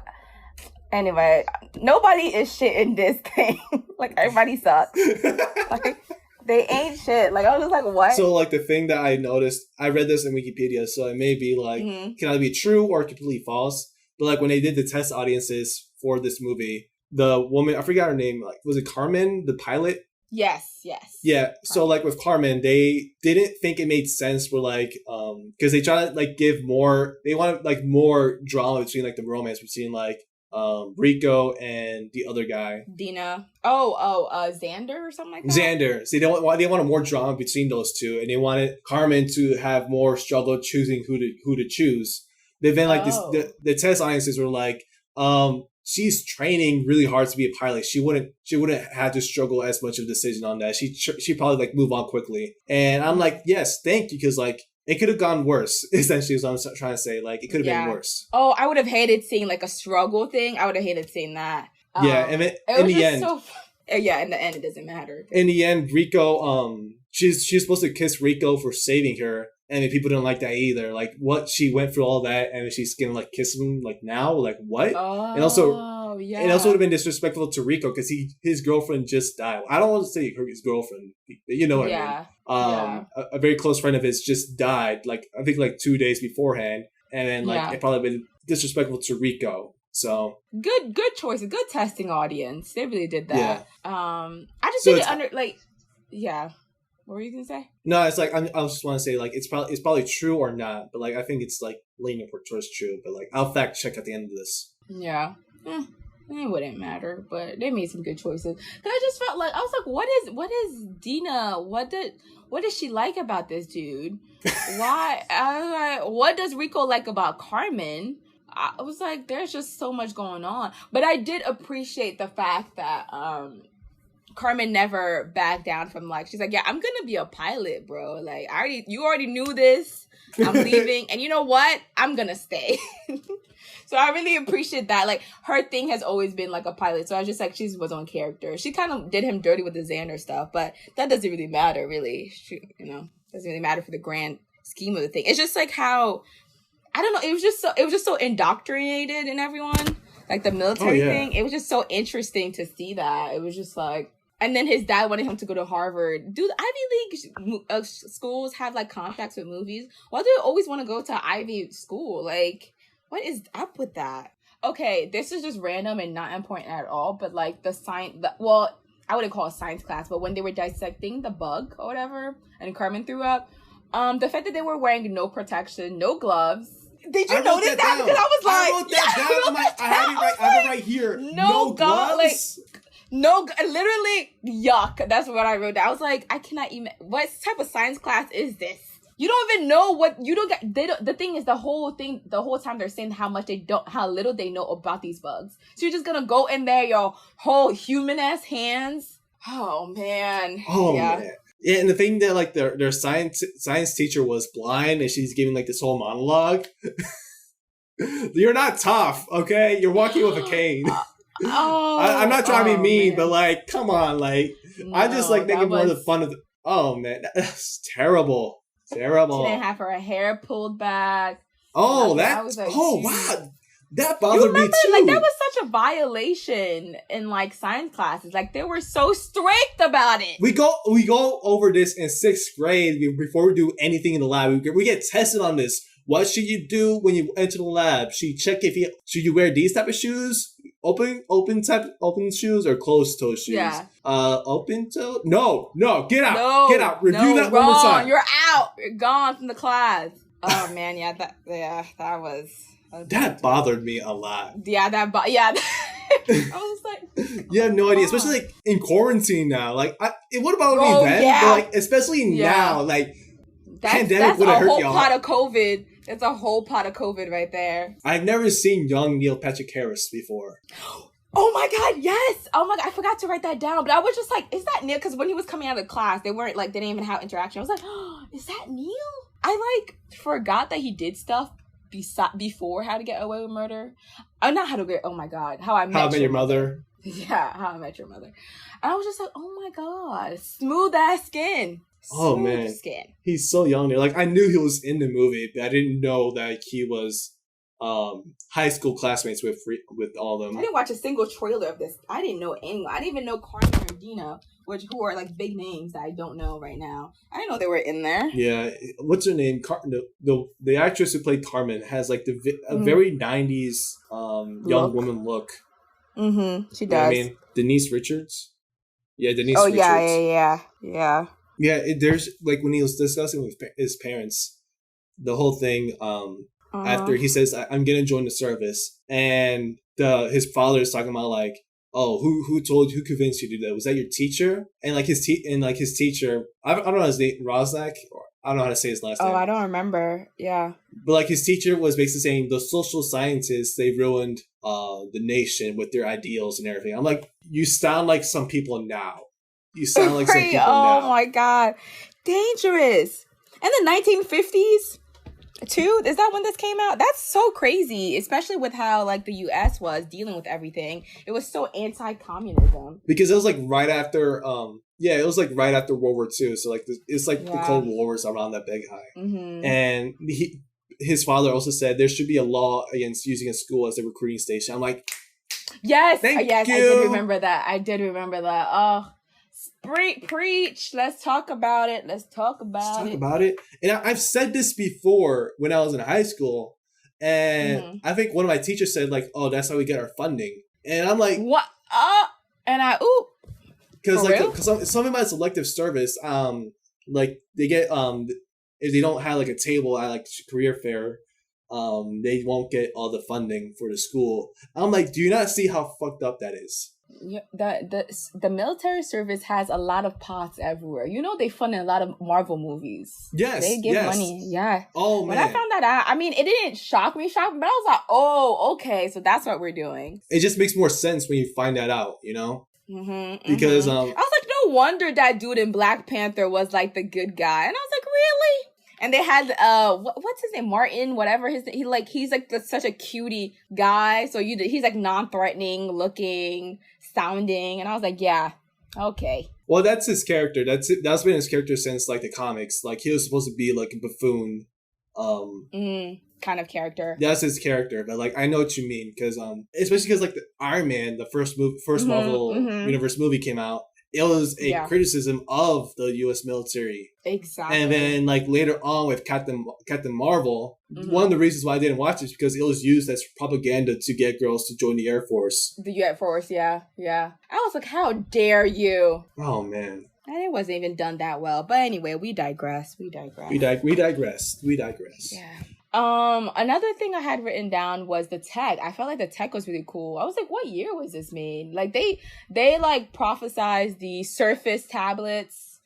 Anyway, nobody is shit in this thing. Like, everybody sucks. Like, they ain't shit. Like, I was just like, what? So, like, the thing that I noticed, I read this in Wikipedia, so it may be, like, can either be true or completely false. But, like, when they did the test audiences for this movie, the woman, I forgot her name, like, was it Carmen, the pilot? Yes. Yeah, so, like, with Carmen, they didn't think it made sense for, like, because they try to, like, give more, they wanted, like, more drama between, like, the romance between, like, Rico and the other guy, Dina. Xander or something like that. Xander. See, they wanted more drama between those two, and they wanted Carmen to have more struggle choosing who to choose. But then, like, the test audiences were like, she's training really hard to be a pilot. She wouldn't have to struggle as much of a decision on that. She probably like move on quickly. And I'm like, yes, thank you, because like, it could have gone worse, essentially, is what I'm trying to say. Like, it could have been worse. Oh, I would have hated seeing, like, a struggle thing. I would have hated seeing that. Yeah, and in the end... in the end, it doesn't matter. In the end, Rico, she's supposed to kiss Rico for saving her, and then people didn't like that either. Like, what? She went through all that, and she's gonna, like, kiss him, like, now? Like, what? Oh, and also, yeah. It also would have been disrespectful to Rico, because his girlfriend just died. I don't want to say his girlfriend, but you know what I mean. A very close friend of his just died, like, I think, like, 2 days beforehand, and then, like, it probably been disrespectful to Rico. So good choice, a good testing audience. They really did that. Yeah. I just didn't What were you gonna say? No, it's like I just want to say, like, it's probably true or not, but like I think it's like leaning towards true. But like, I'll fact check at the end of this. Yeah. It wouldn't matter, but they made some good choices. Cause I just felt like, I was like, what is Dina? What does she like about this dude? Why? I was like, what does Rico like about Carmen? I was like, there's just so much going on. But I did appreciate the fact that Carmen never backed down from, like, she's like, yeah, I'm gonna be a pilot, bro. Like, you already knew this. I'm leaving, and you know what? I'm gonna stay. So I really appreciate that. Like, her thing has always been like a pilot. So I was just like, she was on character. She kind of did him dirty with the Xander stuff, but that doesn't really matter, really. Doesn't really matter for the grand scheme of the thing. It's just like how, I don't know. It was just so indoctrinated in everyone. Like the military thing. It was just so interesting to see that. It was just like, and then his dad wanted him to go to Harvard. Do Ivy League schools have like contacts with movies? Why do you always want to go to Ivy school? Like, what is up with that? Okay, this is just random and not important at all, but like I wouldn't call it science class, but when they were dissecting the bug or whatever, and Carmen threw up, the fact that they were wearing no protection, no gloves. Did you notice that? Because I was like, I wrote that down. I have it right here. No gloves. No, literally, yuck. That's what I wrote down. I was like, I cannot even. What type of science class is this? You don't even know what you don't get. They don't. The thing is, the whole time they're saying how little they know about these bugs. So you're just gonna go in there, your whole human ass hands. Oh man. Oh man. Yeah, and the thing that like their science teacher was blind, and she's giving like this whole monologue. You're not tough, okay? You're walking with a cane. I'm not trying to be mean, but like, come on, like, no, I just like thinking more of the fun of the. Oh man, that's terrible. Terrible. She didn't have her hair pulled back. Oh, that was like, oh wow, that bothered me too. Like that was such a violation in like science classes. Like they were so strict about it. We go over this in 6th grade before we do anything in the lab. We get tested on this. What should you do when you enter the lab? Should you check should you wear these type of shoes? Open shoes or closed toe shoes? Yeah. Open toe? No, get out. No, get out. Review that one more time. You're out. You're gone from the class. Oh man, that was that bothered me a lot. Yeah, I was like, you have no idea, especially like in quarantine now. Like, it would have bothered me then, but like especially now, like pandemic would have hurt y'all. Pot of COVID. It's a whole pot of COVID right there. I've never seen young Neil Patrick Harris before. Oh my God, yes! Oh my God, I forgot to write that down. But I was just like, is that Neil? Because when he was coming out of class, they didn't even have interaction. I was like, oh, is that Neil? I like forgot that he did stuff before How to Get Away with Murder. Oh my God, How I Met Your Mother. Yeah, How I Met Your Mother. And I was just like, oh my God, smooth ass skin. Oh man, skin. He's so young. Like I knew he was in the movie, but I didn't know that he was high school classmates with all of them. I didn't watch a single trailer of this. I didn't know anyone. I didn't even know Carmen and Dina, who are like big names that I don't know right now. I didn't know they were in there. Yeah, what's her name? The actress who played Carmen has like a very 90s young woman look. Mm-hmm. She does. You know what I mean, Denise Richards. Yeah, Denise. Oh Richards. Yeah. Yeah, there's like when he was discussing with his parents, the whole thing. After he says, "I'm gonna join the service," and his father is talking about like, "Oh, who convinced you to do that? Was that your teacher?" And like his teacher, I don't know his name, Rosnak, or I don't know how to say his last name. Oh, I don't remember. Yeah, but like his teacher was basically saying the social scientists, they ruined the nation with their ideals and everything. I'm like, you sound like some people now. You sound like some people now. Oh my God. Dangerous. And the 1950s too? Is that when this came out? That's so crazy, especially with how like the US was dealing with everything. It was so anti-communism. Because it was like right after it was like right after World War II. So like it's like the Cold War was around that big high. Mm-hmm. And his father also said there should be a law against using a school as a recruiting station. I'm like, yes, I did remember that. Oh, preach. Let's talk about it. Let's talk about it. And I've said this before when I was in high school. And I think one of my teachers said like, oh, that's how we get our funding. And I'm like, what? Because some of my selective service, like they get, if they don't have like a table at like career fair, they won't get all the funding for the school. I'm like, do you not see how fucked up that is? Yeah, the military service has a lot of pots everywhere. You know, they fund a lot of Marvel movies. Yes, they give money. Yeah. Oh man. When I found that out, I mean, it didn't shock me, but I was like, oh, okay, so that's what we're doing. It just makes more sense when you find that out, you know. Because I was like, no wonder that dude in Black Panther was like the good guy, and I was like, really? And they had what's his name, Martin, whatever his name. He's like such a cutie guy. So he's like non-threatening looking, sounding, and I was like, yeah, okay. Well, that's his character. That's been his character since like the comics. Like he was supposed to be like a buffoon, kind of character. That's his character. But like I know what you mean because especially because like the Iron Man, the first Marvel Universe movie came out. It was a criticism of the U.S. military. Exactly. And then, like, later on with Captain Marvel, one of the reasons why I didn't watch it is because it was used as propaganda to get girls to join the Air Force. The Air Force, yeah. I was like, how dare you? Oh, man. And it wasn't even done that well. But anyway, we digress. We digress. Yeah. Another thing I had written down was the tech. I felt like the tech was really cool. I was like, what year was this made? Like they like prophesized the Surface tablets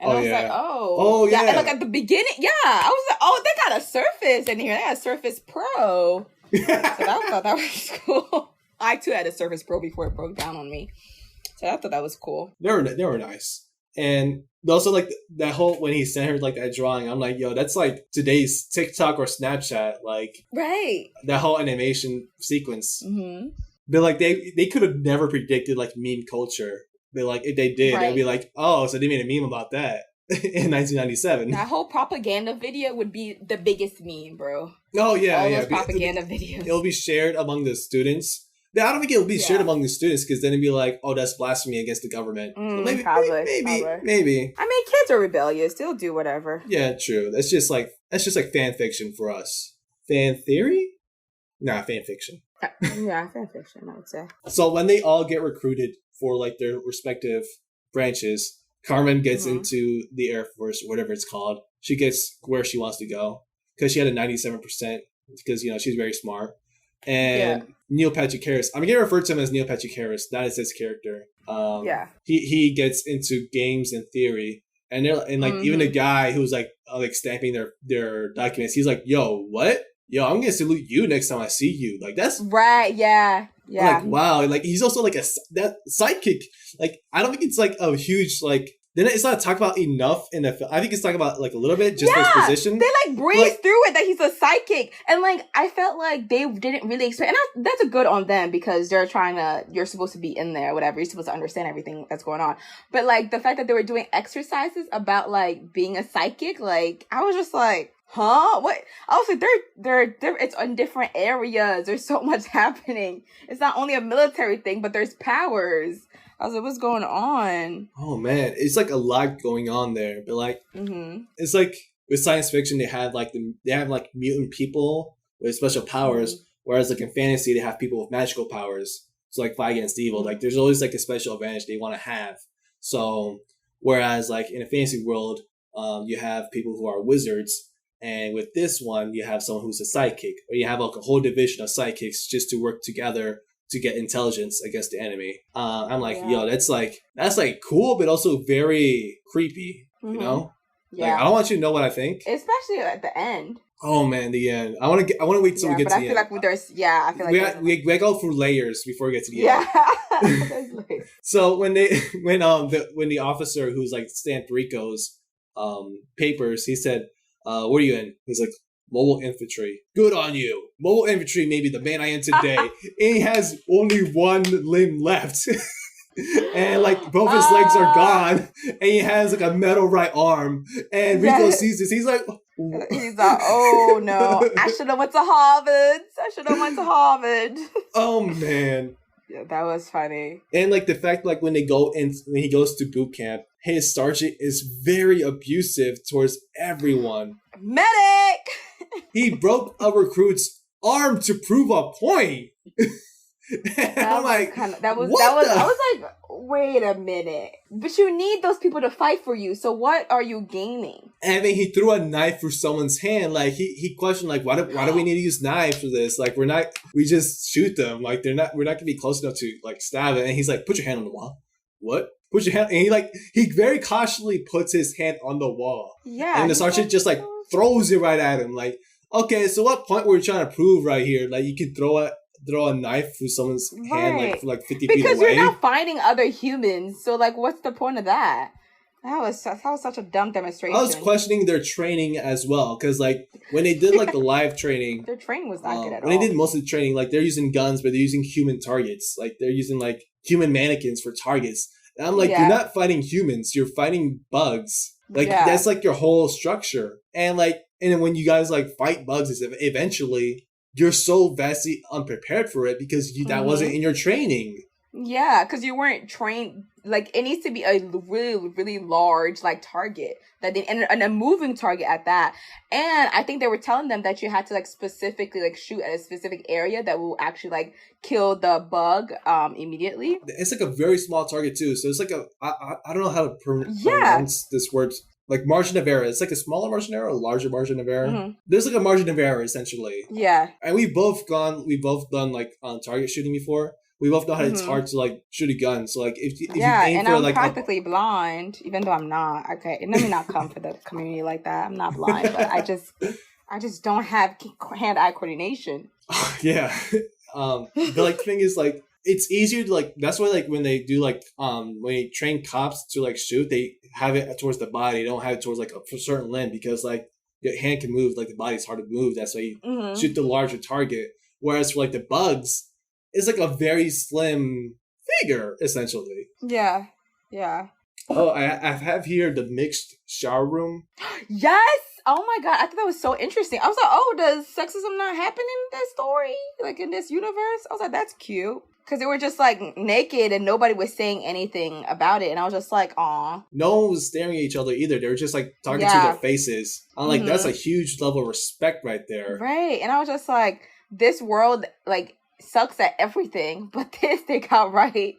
And Oh, I was like, yeah. oh. Oh, yeah. And like at the beginning, I was like, oh, they got a Surface in here. They got a Surface Pro. So I thought that was cool. I too had a Surface Pro before it broke down on me. So I thought that was cool. They were nice. And also, like, that whole, when he sent her, like, that drawing, I'm like, yo, that's, like, today's TikTok or Snapchat, like, right. That whole animation sequence. Mm-hmm. But, like, they could have never predicted, like, meme culture. But, like, if they did, they'd be like, oh, so they made a meme about that in 1997. That whole propaganda video would be the biggest meme, bro. Oh, yeah, All those propaganda videos. It'll be shared among the students. I don't think it'll be shared among the students, because then it'd be like, oh, that's blasphemy against the government. So maybe. I mean, kids are rebellious. They'll do whatever. Yeah, true. That's just like fan fiction for us. Fan theory? Nah, fan fiction. Yeah, fan fiction, I would say. So when they all get recruited for like their respective branches, Carmen gets into the Air Force, whatever it's called. She gets where she wants to go because she had a 97%, because, you know, she's very smart. And Neil Patrick Harris, I'm going to refer to him as Neil Patrick Harris. That is his character. He gets into games and theory. And even the guy who's like stamping their documents, he's like, yo, what? Yo, I'm gonna salute you next time I see you. Like, that's right. Yeah. Like, wow. Like, he's also like that sidekick. Like, I don't think it's like a huge like. Then it's not talked about enough in the film. I think it's talked about like a little bit, just his position. They like breeze through it that he's a psychic, and like I felt like they didn't really explain. And that's a good on them, because they're you're supposed to be in there, whatever. You're supposed to understand everything that's going on. But like the fact that they were doing exercises about like being a psychic, like I was just like, huh? What? I was like, they're it's in different areas. There's so much happening. It's not only a military thing, but there's powers. I was like, what's going on? Oh, man. It's like a lot going on there. But like, it's like with science fiction, they have like mutant people with special powers. Whereas like in fantasy, they have people with magical powers. So like fight against evil. Like there's always like a special advantage they want to have. So whereas like in a fantasy world, you have people who are wizards. And with this one, you have someone who's a sidekick. Or you have like a whole division of sidekicks just to work together to get intelligence against the enemy. I'm like, yo, that's like cool, but also very creepy, you know? Yeah. Like, I don't want you to know what I think. Especially at the end. Oh man, the end. I want to wait till we get to the end. I feel like we go through layers before we get to the end. Yeah. So when the officer who's like stamped Rico's papers, he said, what are you in? He's like, Mobile Infantry. Good on you. Mobile Infantry may be the man I am today. And he has only one limb left. And like both his legs are gone. And he has like a metal right arm. And Rico sees this. He's like, oh no. I should have went to Harvard. Oh man. Yeah, that was funny. And like the fact like when he goes to boot camp, his sergeant is very abusive towards everyone. Medic! He broke a recruit's arm to prove a point. I'm like, I was like, wait a minute. But you need those people to fight for you. So what are you gaining? And then he threw a knife through someone's hand. Like he questioned, like, why do we need to use knives for this? Like we just shoot them. Like we're not gonna be close enough to like stab it. And he's like, put your hand on the wall. What? Put your hand. And he very cautiously puts his hand on the wall. Yeah. And the sergeant just like throws it right at him. Like, okay, so what point were you trying to prove right here? Like you can throw a knife through someone's hand like 50 feet away. Because you're not fighting other humans. So like, what's the point of that? That was such a dumb demonstration. I was questioning their training as well, because like when they did like the live training, their training was not good at all. When they did most of the training, like they're using guns, but they're using human targets. Like they're using like human mannequins for targets. And I'm like, you're not fighting humans, you're fighting bugs. Like that's like your whole structure. And then when you guys like fight bugs, is eventually you're so vastly unprepared for it because that wasn't in your training. Yeah, because you weren't trained. Like, it needs to be a really, really large, like, target. And a moving target at that. And I think they were telling them that you had to, like, specifically, like, shoot at a specific area that will actually, like, kill the bug immediately. It's, like, a very small target, too. So it's, like, I don't know how to pronounce this word. Like, margin of error. It's, like, a smaller margin of error, a larger margin of error. Mm-hmm. There's, like, a margin of error, essentially. Yeah. And we've both done, like, target shooting before. we both know how it's hard to like shoot a gun. So like if you yeah, aim and for I'm like practically blind, even though I'm not. Okay, let me not come for the community like that. I'm not blind, but I just don't have hand-eye coordination. yeah, but like the thing is like it's easier to like that's why like when they do like when they train cops to like shoot, they have it towards the body. They don't have it towards like a certain limb because like your hand can move, like the body's hard to move. That's why you shoot the larger target. Whereas for like the bugs, it's like a very slim figure essentially. Yeah, yeah. Oh, I have here the mixed shower room. Yes. Oh my god, I thought that was so interesting. I was like, oh, does sexism not happen in this story? Like in this universe? I was like, that's cute. Because they were just like naked and nobody was saying anything about it. And I was just like, aw. No one was staring at each other either. They were just like talking to their faces. I'm like, that's a huge level of respect right there. Right. And I was just like, this world like sucks at everything, but this they got right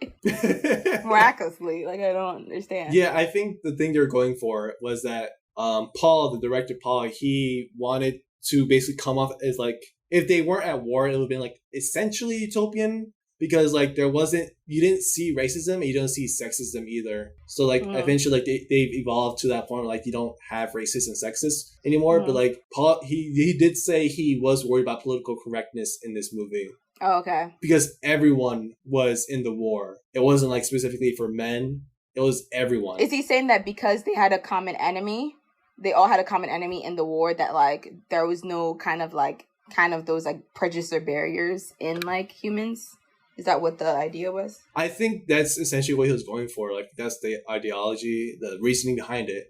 miraculously. Like, I don't understand. Yeah, I think the thing they were going for was that Paul, the director Paul, he wanted to basically come off as like, if they weren't at war, it would have been like essentially utopian. Because like you didn't see racism and you don't see sexism either. So like eventually like they've evolved to that point where like you don't have racist and sexist anymore. But like Paul, he did say he was worried about political correctness in this movie. Oh, okay. Because everyone was in the war. It wasn't like specifically for men. It was everyone. Is he saying that because they had a common enemy, they all had a common enemy in the war, that like there was no kind of those like prejudice or barriers in like humans? Is that what the idea was? I think that's essentially what he was going for. Like, that's the ideology, the reasoning behind it.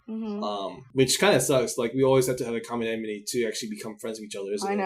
Which kind of sucks. Like, we always have to have a common enemy to actually become friends with each other, isn't it?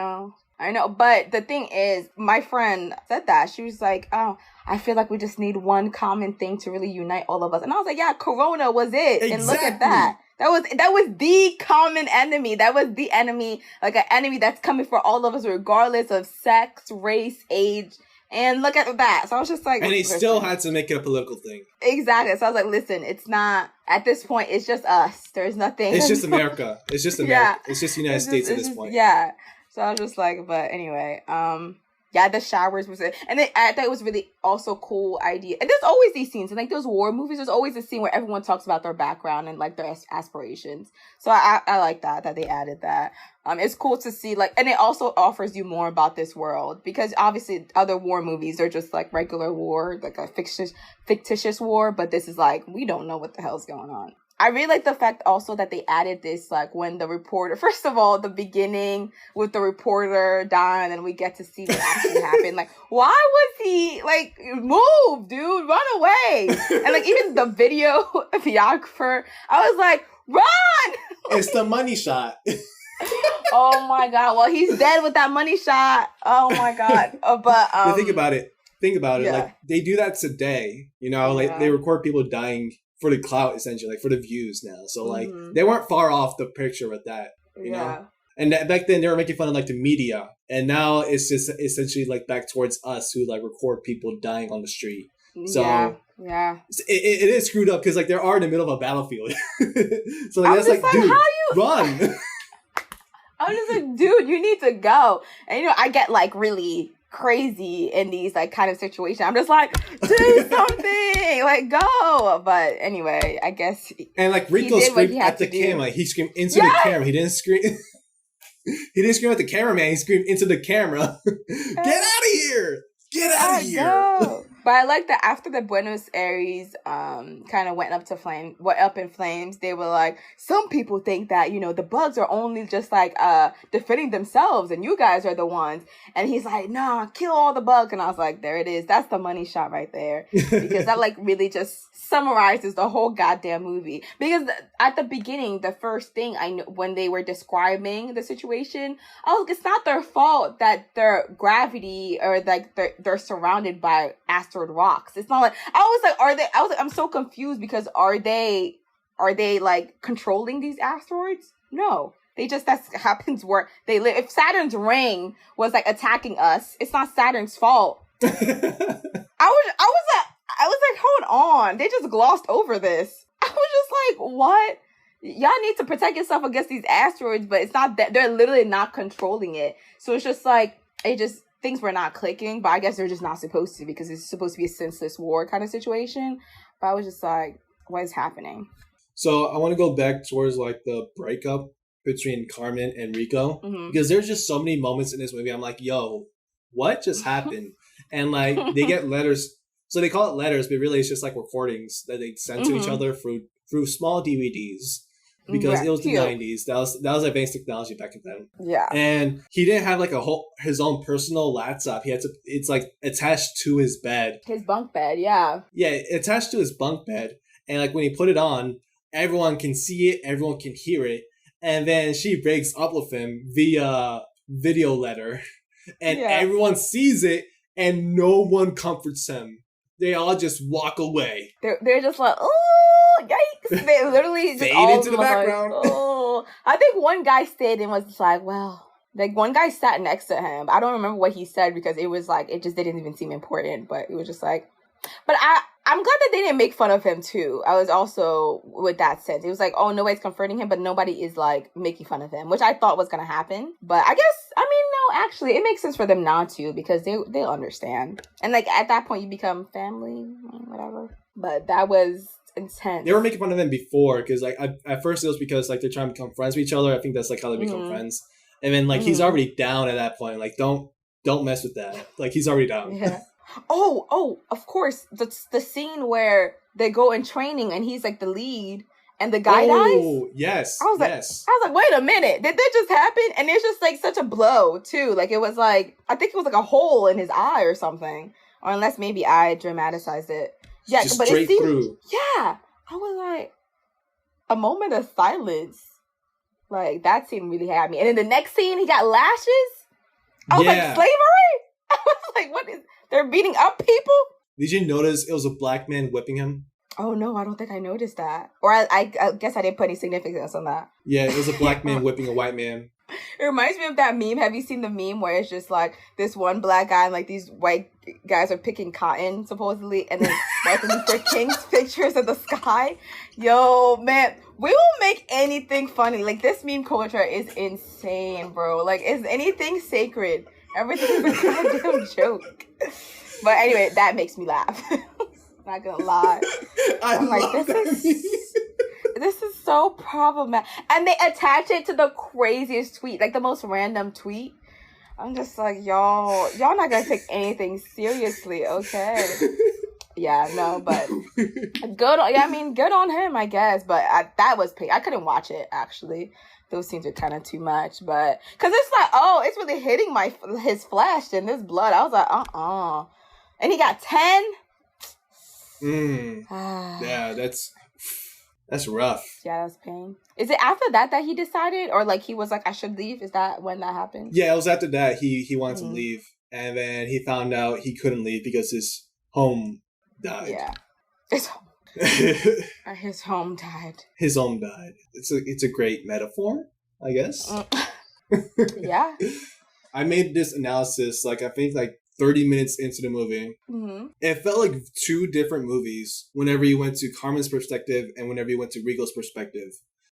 I know. But the thing is, my friend said that. She was like, oh, I feel like we just need one common thing to really unite all of us. And I was like, yeah, Corona was it. Exactly. And look at that. That was the common enemy. That was the enemy, like an enemy that's coming for all of us, regardless of sex, race, age. And look at that. So I was just like... And he still had to make it a political thing. Exactly. So I was like, listen, it's not... At this point, it's just us. There's nothing... It's just America. It's just America. Yeah. It's just the United States at this point. Yeah. So I was just like, but anyway, yeah, the showers was it. And then I thought it was really also cool idea. And there's always these scenes. And like those war movies, there's always a scene where everyone talks about their background and like their aspirations. So I like that they added that. It's cool to see like, and it also offers you more about this world, because obviously other war movies are just like regular war, like a fictitious war. But this is like, we don't know what the hell's going on. I really like the fact also that they added this, like, when the reporter, first of all, the beginning with the reporter dying, and we get to see what actually happened. Like, why was he, like, move, dude, run away. And, like, even the videographer, I was like, run! It's the money shot. Oh, my God. Well, he's dead with that money shot. Oh, my God. But think about it. Yeah. Like, they do that today, you know, like, they record people dying for the clout, essentially, like for the views now. So like they weren't far off the picture with that, you know. And back then they were making fun of like the media, and now it's just essentially like back towards us who like record people dying on the street. So yeah, it is screwed up because like they are in the middle of a battlefield. So like that's like, dude, run. I was just like, dude, you need to go. And you know, I get like really crazy in these like kind of situations. I'm just like, do something, like go. But anyway, I guess. And like Rico screamed at the camera. He screamed into the camera. He didn't scream. He didn't scream at the cameraman. He screamed into the camera. Get out of here! Get out of here! Go. But I like that after the Buenos Aires kind of went up in flames, they were like, some people think that, you know, the bugs are only just like defending themselves and you guys are the ones. And he's like, nah, kill all the bugs. And I was like, there it is. That's the money shot right there. Because that like really just summarizes the whole goddamn movie. Because at the beginning, the first thing I knew when they were describing the situation, it's not their fault that their gravity or like they're surrounded by asteroid rocks. It's not like I'm so confused because are they like controlling these asteroids? No. They just, that happens where they live. If Saturn's ring was like attacking us, it's not Saturn's fault. I was like, hold on. They just glossed over this. I was just like, what? Y'all need to protect yourself against these asteroids, but it's not that they're literally not controlling it. So it's just like, they things were not clicking, but I guess they're just not supposed to because it's supposed to be a senseless war kind of situation. But I was just like, what is happening? So I want to go back towards like the breakup between Carmen and Rico because there's just so many moments in this movie. I'm like, yo, what just happened? And like they get letters, so they call it letters, but really it's just like recordings that they send to each other through small DVDs because it was the 90s. That was advanced technology back then. Yeah, and he didn't have like his own personal laptop. He had to. It's like attached to his bed, his bunk bed. Yeah, attached to his bunk bed, and like when he put it on, everyone can see it, everyone can hear it, and then she breaks up with him via video letter, and everyone sees it, and no one comforts him. They all just walk away. They're just like, oh, yikes! They literally just fade all into the background. Like, oh, I think one guy stayed and was just like, well, like one guy sat next to him. I don't remember what he said because it was like it just didn't even seem important. But it was just like, but I'm glad that they didn't make fun of him too. I was also with that sense. It was like, oh, nobody's confronting him, but nobody is like making fun of him, which I thought was gonna happen. But I guess, I mean, no, actually, it makes sense for them not to because they'll understand. And like at that point, you become family, whatever. But that was intense. They were making fun of him before because like at first it was because like they're trying to become friends with each other. I think that's like how they become friends. And then like he's already down at that point. Like don't mess with that. Like he's already down. Yeah. Oh, of course. That's the scene where they go in training and he's like the lead and the guy dies. Oh, yes. I was like, wait a minute. Did that just happen? And it's just like such a blow too. Like it was like, I think it was like a hole in his eye or something. Or unless maybe I dramatized it. Yeah, just but straight through. Yeah. I was like, a moment of silence. Like that scene really had me. And then the next scene, he got lashes. I was like, slavery? I was like, what is... They're beating up people? Did you notice it was a black man whipping him? Oh, no, I don't think I noticed that. Or I guess I didn't put any significance on that. Yeah, it was a black man whipping a white man. It reminds me of that meme. Have you seen the meme where it's just like this one black guy and like these white guys are picking cotton, supposedly, and then Martin Luther King's pictures of the sky? Yo, man, we will make anything funny. Like, this meme culture is insane, bro. Like, is anything sacred? Everything is a goddamn joke. But anyway, that makes me laugh. Not gonna lie. I'm like, this is so problematic. And they attach it to the craziest tweet, like the most random tweet. I'm just like, y'all not gonna take anything seriously, okay? Yeah, no, but good on him, I guess. But that was pain. I couldn't watch it, actually. Those scenes are kind of too much, but because it's like, oh, it's really hitting his flesh and this blood. I was like, and he got 10. Yeah, that's rough. Yeah, that's pain. Is it after that he decided, or like he was like, I should leave? Is that when that happened? Yeah, it was after that he wanted to leave, and then he found out he couldn't leave because his home died. Yeah, his home. His home died. His home died. It's a great metaphor, I guess. Yeah. I made this analysis I think 30 minutes into the movie. It felt like two different movies whenever you went to Carmen's perspective and whenever you went to Rico's perspective.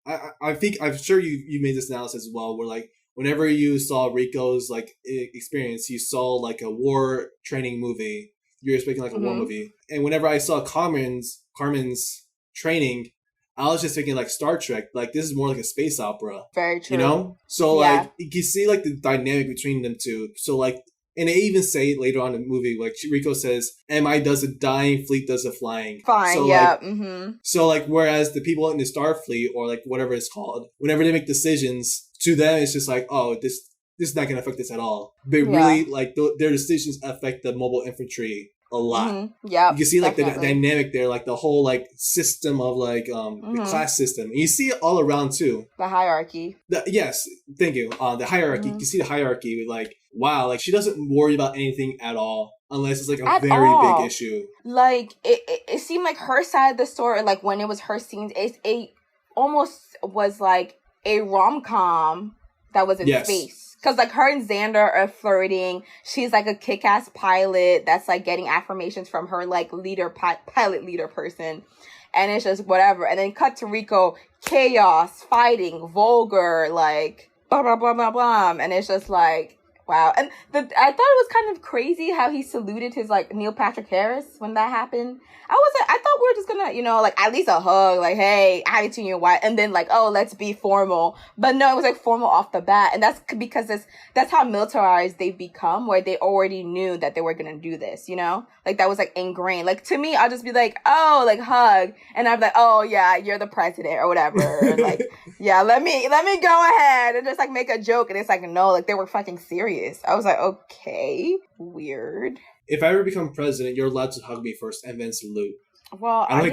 I think I'm sure you made this analysis as well, where like whenever you saw Rico's like experience, you saw like a war training movie. You're expecting like a war movie. And whenever I saw Carmen's training, I was just thinking like Star Trek. Like this is more like a space opera. Very true. You know? So like you can see like the dynamic between them two. So like, and they even say it later on in the movie, like Rico says, MI does the dying, fleet does the flying. Fine, so, yeah. Like, so like whereas the people in the Starfleet or like whatever it's called, whenever they make decisions, to them it's just like, oh, this is not going to affect this at all. But really, like, their decisions affect the mobile infantry a lot. Yeah, you can see like definitely. The dynamic there, like the whole like system of like the class system. And you see it all around too. The hierarchy. Yes, thank you. The hierarchy. You can see the hierarchy. Like, wow, like she doesn't worry about anything at all unless it's like a very big issue. Like it seemed like her side of the story, like when it was her scenes, it almost was like a rom-com that was in space. Because, like, her and Xander are flirting. She's, like, a kick-ass pilot that's, like, getting affirmations from her, like, pilot leader person. And it's just whatever. And then cut to Rico, chaos, fighting, vulgar, like, blah, blah, blah, blah, blah. And it's just like, Wow. And I thought it was kind of crazy how he saluted his, like, Neil Patrick Harris when that happened. I thought we were just gonna, you know, like, at least a hug, like, hey, I haven't seen you in a while. And then, like, oh, let's be formal. But no, it was, like, formal off the bat. And that's because that's how militarized they've become, where they already knew that they were gonna do this, you know? Like, that was, like, ingrained. Like, to me, I'll just be like, oh, like, hug. And I'm like, oh, yeah, you're the president or whatever. Like, yeah, let me go ahead and just, like, make a joke. And it's like, no, like, they were fucking serious. I was like, okay, weird. If I ever become president, you're allowed to hug me first and then salute. Well, I don't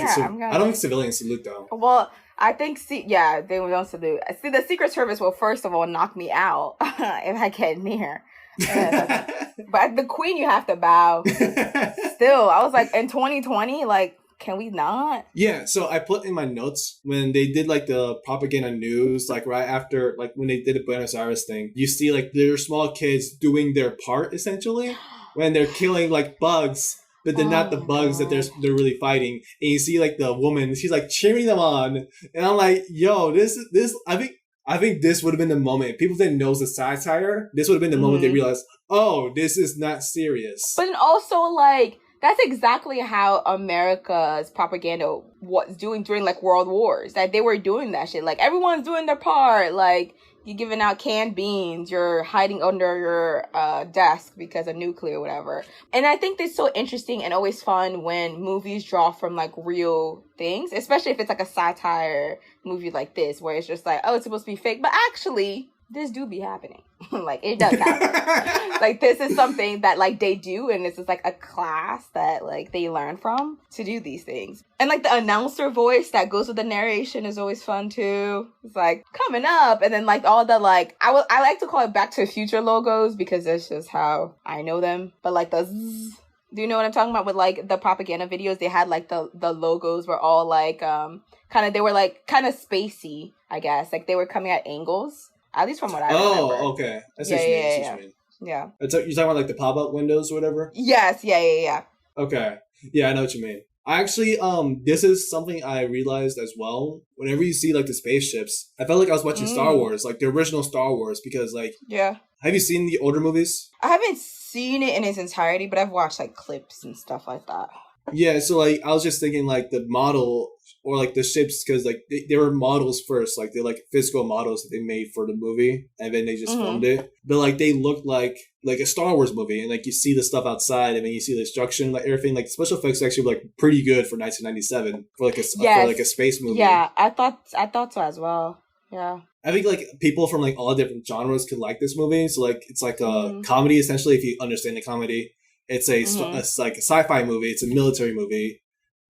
think civilians salute, though. Well, I think, they don't salute. See, the Secret Service will first of all knock me out if I get near. But the Queen, you have to bow. Still, I was like, in 2020, like, can we not? Yeah, so I put in my notes when they did like the propaganda news, like right after, like when they did the Buenos Aires thing, you see like their small kids doing their part essentially when they're killing like bugs, but they're not the bugs that they're really fighting. And you see like the woman, she's like cheering them on, and I'm like, yo, this. I think this would have been the moment. If people didn't know the satire, this would have been the moment they realized, oh, this is not serious. But also, like, that's exactly how America's propaganda was doing during, like, World Wars. That they were doing that shit. Like, everyone's doing their part. Like, you're giving out canned beans. You're hiding under your desk because of nuclear, whatever. And I think it's so interesting and always fun when movies draw from, like, real things. Especially if it's, like, a satire movie like this, where it's just like, oh, it's supposed to be fake. But actually, this do be happening. Like, it does happen. Like, this is something that, like, they do, and this is, like, a class that, like, they learn from to do these things. And, like, the announcer voice that goes with the narration is always fun, too. It's, like, coming up, and then, like, all the, like, I like to call it Back to the Future logos, because that's just how I know them. But, like, the zzz, do you know what I'm talking about? With, like, the propaganda videos, they had, like, the logos were all, like, they were, like, kind of spacey, I guess. Like, they were coming at angles. At least from what I remember. Oh, okay. That's what you mean. Yeah. You're talking about like the pop-up windows or whatever? Yes, yeah. Okay. Yeah, I know what you mean. I actually, this is something I realized as well. Whenever you see like the spaceships, I felt like I was watching Star Wars, like the original Star Wars, because like... Yeah. Have you seen the older movies? I haven't seen it in its entirety, but I've watched like clips and stuff like that. Yeah, so like I was just thinking like the model or like the ships, because like they were models first, like they're like physical models that they made for the movie, and then they just filmed it. But like they looked like a Star Wars movie, and like you see the stuff outside, and then you see the destruction, like everything. Like special effects actually were like pretty good for 1997 for like a space movie. Yeah, I thought so as well. Yeah. I think like people from like all different genres could like this movie. So like it's like a comedy essentially, if you understand the comedy. It's it's like a sci-fi movie. It's a military movie,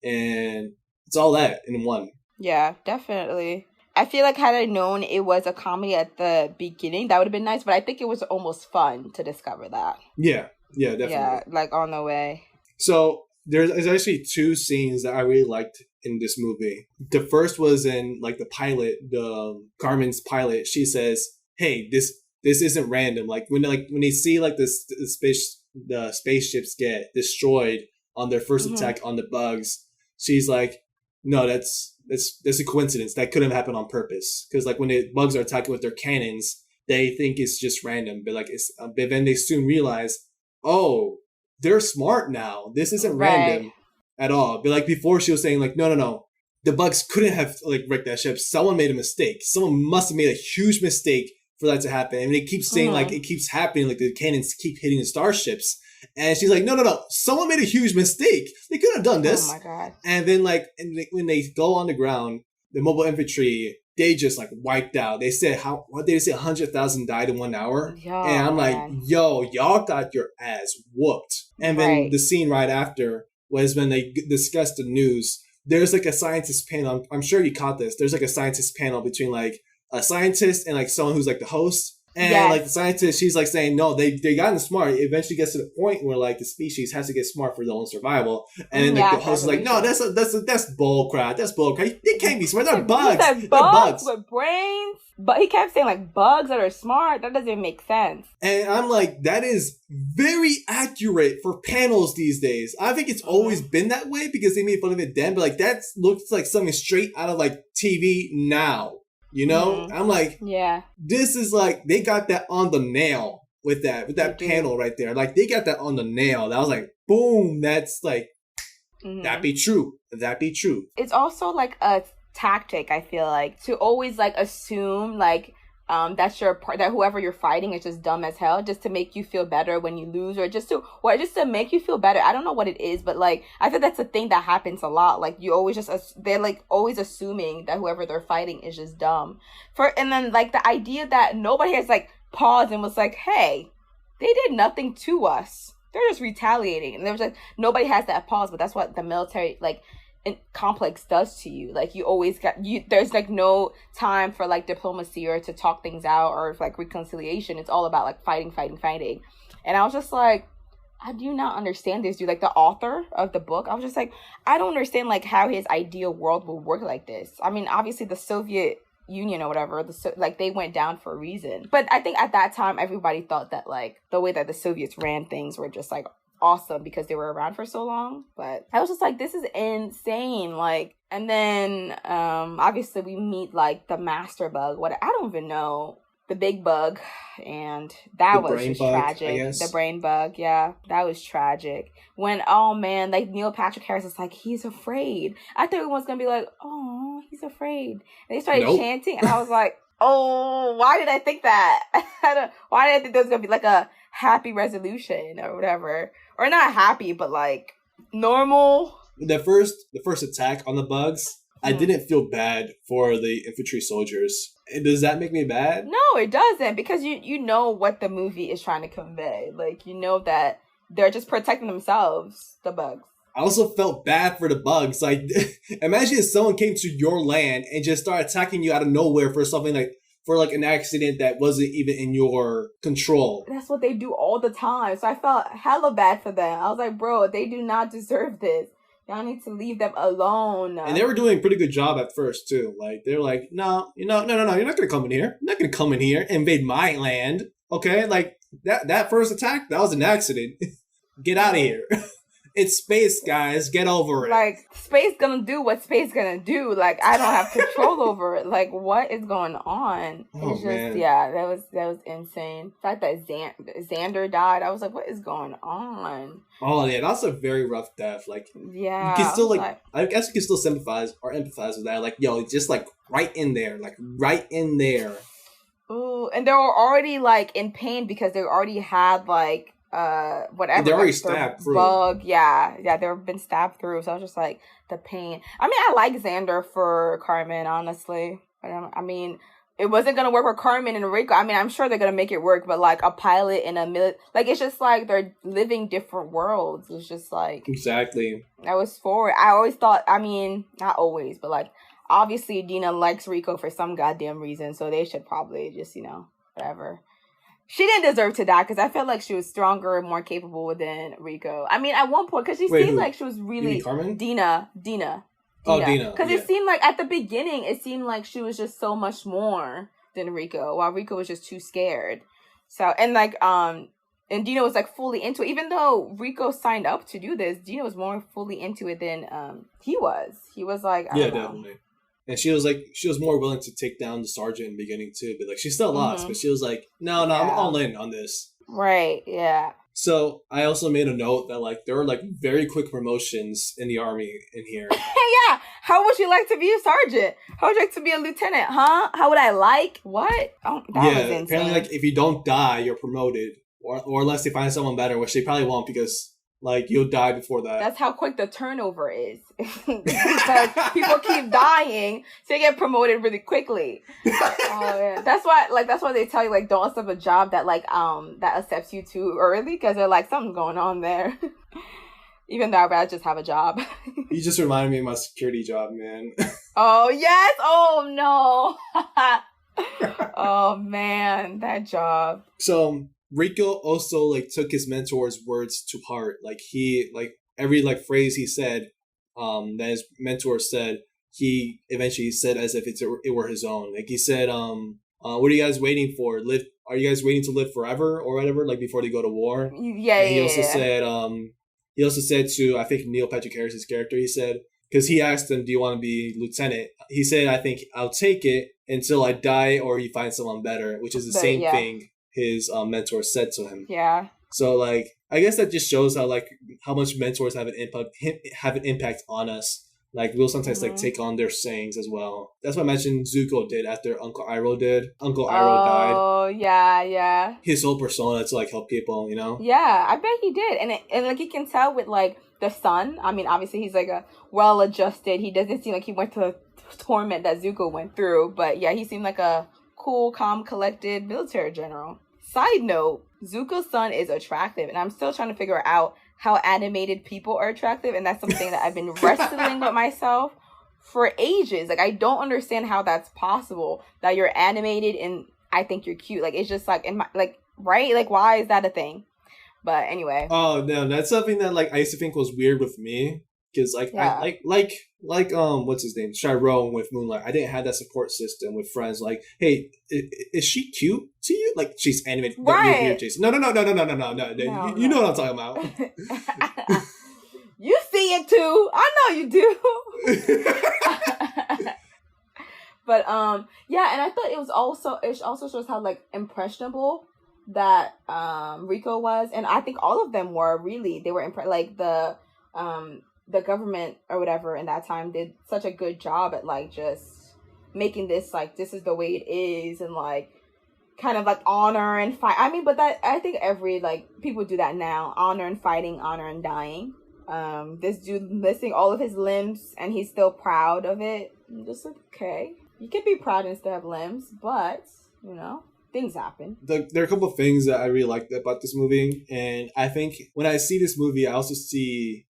and it's all that in one. Yeah, definitely. I feel like had I known it was a comedy at the beginning, that would have been nice. But I think it was almost fun to discover that. Yeah, definitely. Yeah, like on the way. So there's actually two scenes that I really liked in this movie. The first was in like the pilot, the Carmen's pilot. She says, "Hey, this isn't random." Like when they see like the spaceships get destroyed on their first attack on the bugs, she's like, no, that's a coincidence. That couldn't happen on purpose. Because like when the bugs are attacking with their cannons, they think it's just random, but like but then they soon realize, oh, they're smart now. This isn't random at all. But like before, she was saying like, no, the bugs couldn't have like wrecked that ship. Someone made a mistake. Someone must have made a huge mistake for that to happen. And they keep saying like it keeps happening, like the cannons keep hitting the starships. And she's like, no, someone made a huge mistake. They could have done this. Oh my god. And then like when they go on the ground, the mobile infantry, they just like wiped out. They said 100,000 died in 1 hour. Yo, and I'm like, yo, y'all got your ass whooped. And then the scene right after was when they discussed the news. There's like a scientist panel. I'm sure you caught this. There's like a scientist panel between like a scientist and like someone who's like the host. And like the scientist, she's like saying, no, they gotten smart. It eventually gets to the point where like the species has to get smart for their own survival. And then like, the host is like, no, that's bull crap. That's bull crap. They can't be smart. They're bugs. They're bugs with brains. But he kept saying like bugs that are smart. That doesn't make sense. And I'm like, that is very accurate for panels these days. I think it's always been that way because they made fun of it then. But like that looks like something straight out of like TV now. You know, I'm like, yeah, this is like, they got that on the nail with that panel right there. Like, they got that on the nail. That was like, boom, that's like, that be true. That be true. It's also like a tactic, I feel like, to always like assume like that whoever you're fighting is just dumb as hell, just to make you feel better when you lose, or just to make you feel better. I don't know what it is, but like I think that's a thing that happens a lot. Like, you always they're like always assuming that whoever they're fighting is just dumb. And then like the idea that nobody has like paused and was like, hey, they did nothing to us. They're just retaliating. And there was like, nobody has that pause, but that's what the military like complex does to you. Like, you always there's like no time for like diplomacy or to talk things out or like reconciliation. It's all about like fighting. And I was just like, I do not understand this dude. Like, the author of the book, I was just like, I don't understand like how his ideal world would work like this. I mean, obviously the Soviet Union or whatever, like they went down for a reason. But I think at that time everybody thought that like the way that the Soviets ran things were just like awesome because they were around for so long. But I was just like, this is insane. Like, and then obviously we meet like the master bug, I don't even know, the big bug, and that was just tragic. The brain bug, yeah, that was tragic. When, oh man, like Neil Patrick Harris is like, he's afraid. I thought everyone's gonna be like, oh, he's afraid. And they started chanting, and I was like, oh, why did I think that? Why did I think there was gonna be like a happy resolution or whatever, or not happy, but like normal? The first attack on the bugs, I didn't feel bad for the infantry soldiers. Does that make me bad? No, it doesn't, because you know what the movie is trying to convey. Like, you know that they're just protecting themselves, the bugs. I also felt bad for the bugs. Like, imagine if someone came to your land and just started attacking you out of nowhere for something like, for like an accident that wasn't even in your control. That's what they do all the time. So I felt hella bad for them. I was like, bro, they do not deserve this. Y'all need to leave them alone. And they were doing a pretty good job at first, too. Like, they're like, no, you're not going to come in here. You're not going to come in here and invade my land. Okay? Like, that first attack, that was an accident. Get out of here. It's space, guys. Get over it. Like, space gonna do what space gonna do. Like, I don't have control over it. Like, what is going on? Oh, it's just, man. Yeah, that was insane. The fact that Xander died, I was like, what is going on? Oh, yeah, that's a very rough death. Like, yeah, you can still, like, I guess you can still sympathize or empathize with that. Like, yo, just, like, right in there. Like, right in there. Ooh, and they were already, like, in pain because they already had, like, whatever, they're already like, stabbed through. Bug, yeah, they've been stabbed through. So I was just like, the pain. I mean, I like Xander for Carmen, honestly. But I mean, it wasn't gonna work with Carmen and Rico. I mean, I'm sure they're gonna make it work, but like a pilot and a like, it's just like they're living different worlds. It's just like, exactly. I was for it. I always thought, I mean, not always, but like, obviously Dina likes Rico for some goddamn reason, so they should probably just, whatever. She didn't deserve to die because I felt like she was stronger and more capable than Rico. I mean, at one point, because she seemed like she was really... You mean Carmen? Dina. Oh, Dina. Because it seemed like, at the beginning, it seemed like she was just so much more than Rico, while Rico was just too scared. So, and like, and Dina was like fully into it. Even though Rico signed up to do this, Dina was more fully into it than he was. He was like, I don't know. Definitely. And she was more willing to take down the sergeant in the beginning too, but like she still lost, but she was like, no, I'm all in on this. Right, yeah. So I also made a note that like there were like very quick promotions in the army in here. Yeah, how would you like to be a sergeant? How would you like to be a lieutenant? Huh? How would I like? What? Oh, that was insane. Apparently like if you don't die, you're promoted, or unless they find someone better, which they probably won't because like you'll die before that. That's how quick the turnover is. Because people keep dying, so you get promoted really quickly. Oh yeah, that's why they tell you like don't accept a job that like that accepts you too early, because they're like something's going on there. Even though I'd rather just have a job. You just reminded me of my security job, man. Oh yes! Oh no! Oh man, that job. So Rico also like took his mentor's words to heart. Like he like every like phrase he said, that his mentor said, he eventually said as if it were his own. Like he said, what are you guys waiting for? Are you guys waiting to live forever or whatever? Like before they go to war. Yeah. And he also said to, I think Neil Patrick Harris's character, he said, because he asked him, do you want to be lieutenant? He said, I think I'll take it until I die or you find someone better, which is the same thing his mentor said to him. Yeah. So like, I guess that just shows how much mentors have an impact on us. Like we'll sometimes like take on their sayings as well. That's what I mentioned Zuko did after Uncle Iroh did. Uncle Iroh died. Oh yeah. His whole persona to like help people, Yeah, I bet he did, and like you can tell with like the son. I mean, obviously he's like a well-adjusted. He doesn't seem like he went through the torment that Zuko went through, but yeah, he seemed like a cool, calm, collected military general. Side note, Zuko's son is attractive, and I'm still trying to figure out how animated people are attractive, and that's something that I've been wrestling with myself for ages. Like, I don't understand how that's possible, that you're animated and I think you're cute. Like, it's just like, right? Like, why is that a thing? But anyway. Oh, no, that's something that, like, I used to think was weird with me. Because, like, yeah. what's his name? Chiron with Moonlight. I didn't have that support system with friends. Like, hey, is she cute to you? Like, she's animated. Right. You're Jason. No. You know what I'm talking about. You see it too. I know you do. But, yeah, and I thought it also shows how, like, impressionable that, Rico was. And I think all of them were, really. They were, like, the government or whatever in that time did such a good job at like just making this like this is the way it is, and like kind of like honor and fight. I mean, but that I think every like people do that now, honor and fighting, honor and dying. This dude listing all of his limbs and he's still proud of it. I'm just like, okay, you can be proud and still have limbs, but things happen. There are a couple of things that I really liked about this movie, and I think when I see this movie, I also see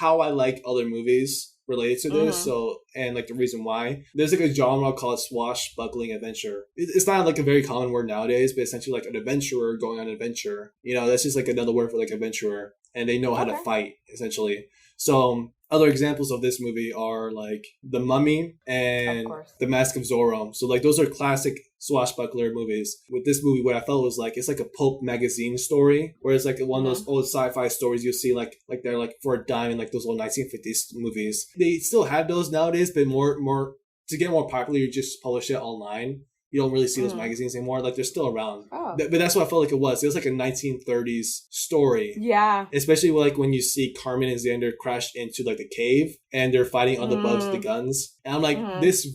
how I like other movies related to this. So, and like the reason why there's like a genre called swashbuckling adventure. It's not like a very common word nowadays, but essentially like an adventurer going on an adventure. That's just like another word for like adventurer, and they know how to fight essentially. So other examples of this movie are like The Mummy and The Mask of Zorro. So like those are classic swashbuckler movies. With this movie, what I felt was like it's like a pulp magazine story, where it's like one of those old sci-fi stories you'll see like they're like for a dime in like those old 1950s movies. They still have those nowadays, but more to get more popular, you just publish it online. You don't really see those magazines anymore. Like, they're still around. Oh. But that's what I felt like it was. It was like a 1930s story. Yeah. Especially, like, when you see Carmen and Xander crash into, like, the cave, and they're fighting on the bugs with the guns. And I'm like, this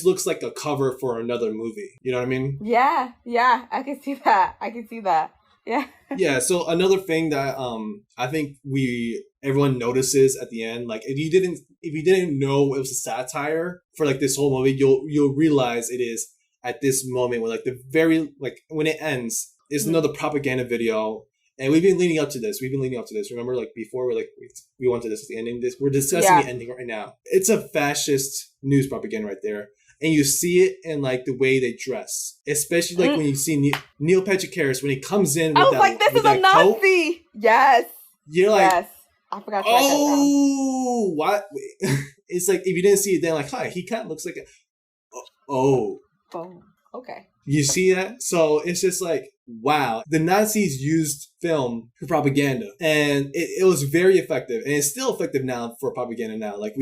looks like a cover for another movie. You know what I mean? Yeah. I can see that. Yeah. Yeah, so another thing that I think everyone notices at the end, like, if you didn't know it was a satire for, like, this whole movie, you'll realize it is at this moment when when it ends, it's another propaganda video. And we've been leading up to this. Remember, like, before we went to this at the ending. We're discussing the ending right now. It's a fascist news propaganda right there. And you see it in, like, the way they dress. Especially, like, when you see Neil Patrick Harris, when he comes in with this is a Nazi! Coat, yes. You're like... Yes. I forgot to write that down. Oh, what? It's like, if you didn't see it then, like, hi, he kind of looks like a... Oh, okay. You see that? So it's just like, wow. The Nazis used film for propaganda, and it was very effective, and it's still effective now for propaganda now. Like,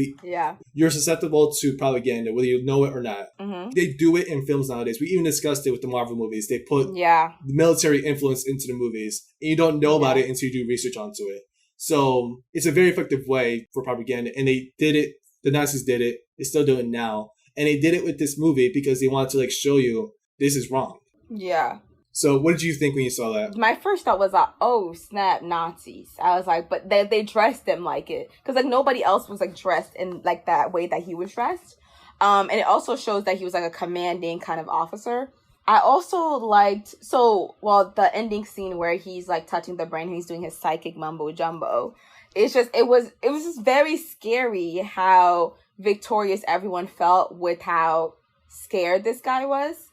you're susceptible to propaganda, whether you know it or not. Mm-hmm. They do it in films nowadays. We even discussed it with the Marvel movies. They put the military influence into the movies, and you don't know about it until you do research onto it. So it's a very effective way for propaganda, and they did it. The Nazis did it. They still do it now. And they did it with this movie because they wanted to, like, show you this is wrong. Yeah. So what did you think when you saw that? My first thought was like, oh, snap, Nazis. I was like, but they dressed them like it. Because, like, nobody else was, like, dressed in, like, that way that he was dressed. And it also shows that he was, like, a commanding kind of officer. I also liked, the ending scene where he's, like, touching the brain and he's doing his psychic mumbo jumbo. It's just, it was just very scary how victorious everyone felt with how scared this guy was,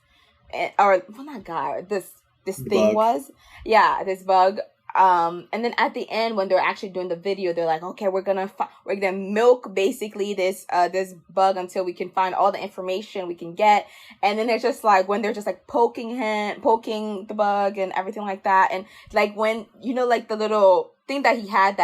this thing was. Yeah, this bug. And then at the end, when they're actually doing the video, they're like, okay, we're gonna milk basically this bug until we can find all the information we can get. And then they're just like, when they're just like poking the bug and everything like that, and like when like the little thing that he had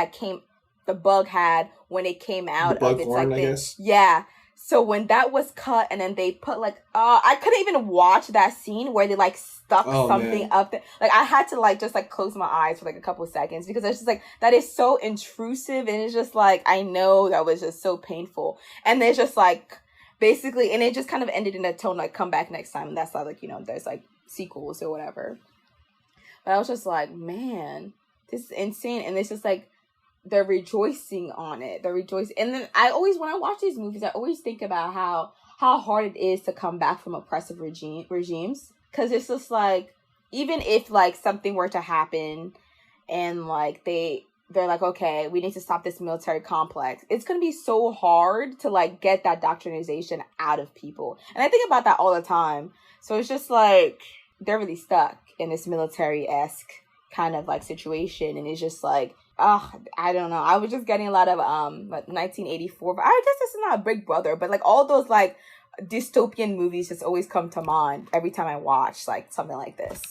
the bug had when it came out of its horn, like this. Yeah. So when that was cut and then they put like I couldn't even watch that scene where they like stuck something up there. Like I had to like just like close my eyes for like a couple of seconds because it's just like that is so intrusive and it's just like I know that was just so painful. And there's just like basically and it just kind of ended in a tone like come back next time and that's like there's like sequels or whatever. But I was just like, man, this is insane. And it's just like they're rejoicing on it. They're rejoicing. And then when I watch these movies, I always think about how hard it is to come back from oppressive regimes. Because it's just like, even if like something were to happen and like they're like, okay, we need to stop this military complex. It's going to be so hard to like get that doctrinization out of people. And I think about that all the time. So it's just like, they're really stuck in this military-esque kind of like situation. And it's just like, I don't know. I was just getting a lot of like 1984. But I guess this is not a Big Brother, but like all those like dystopian movies just always come to mind every time I watch like something like this.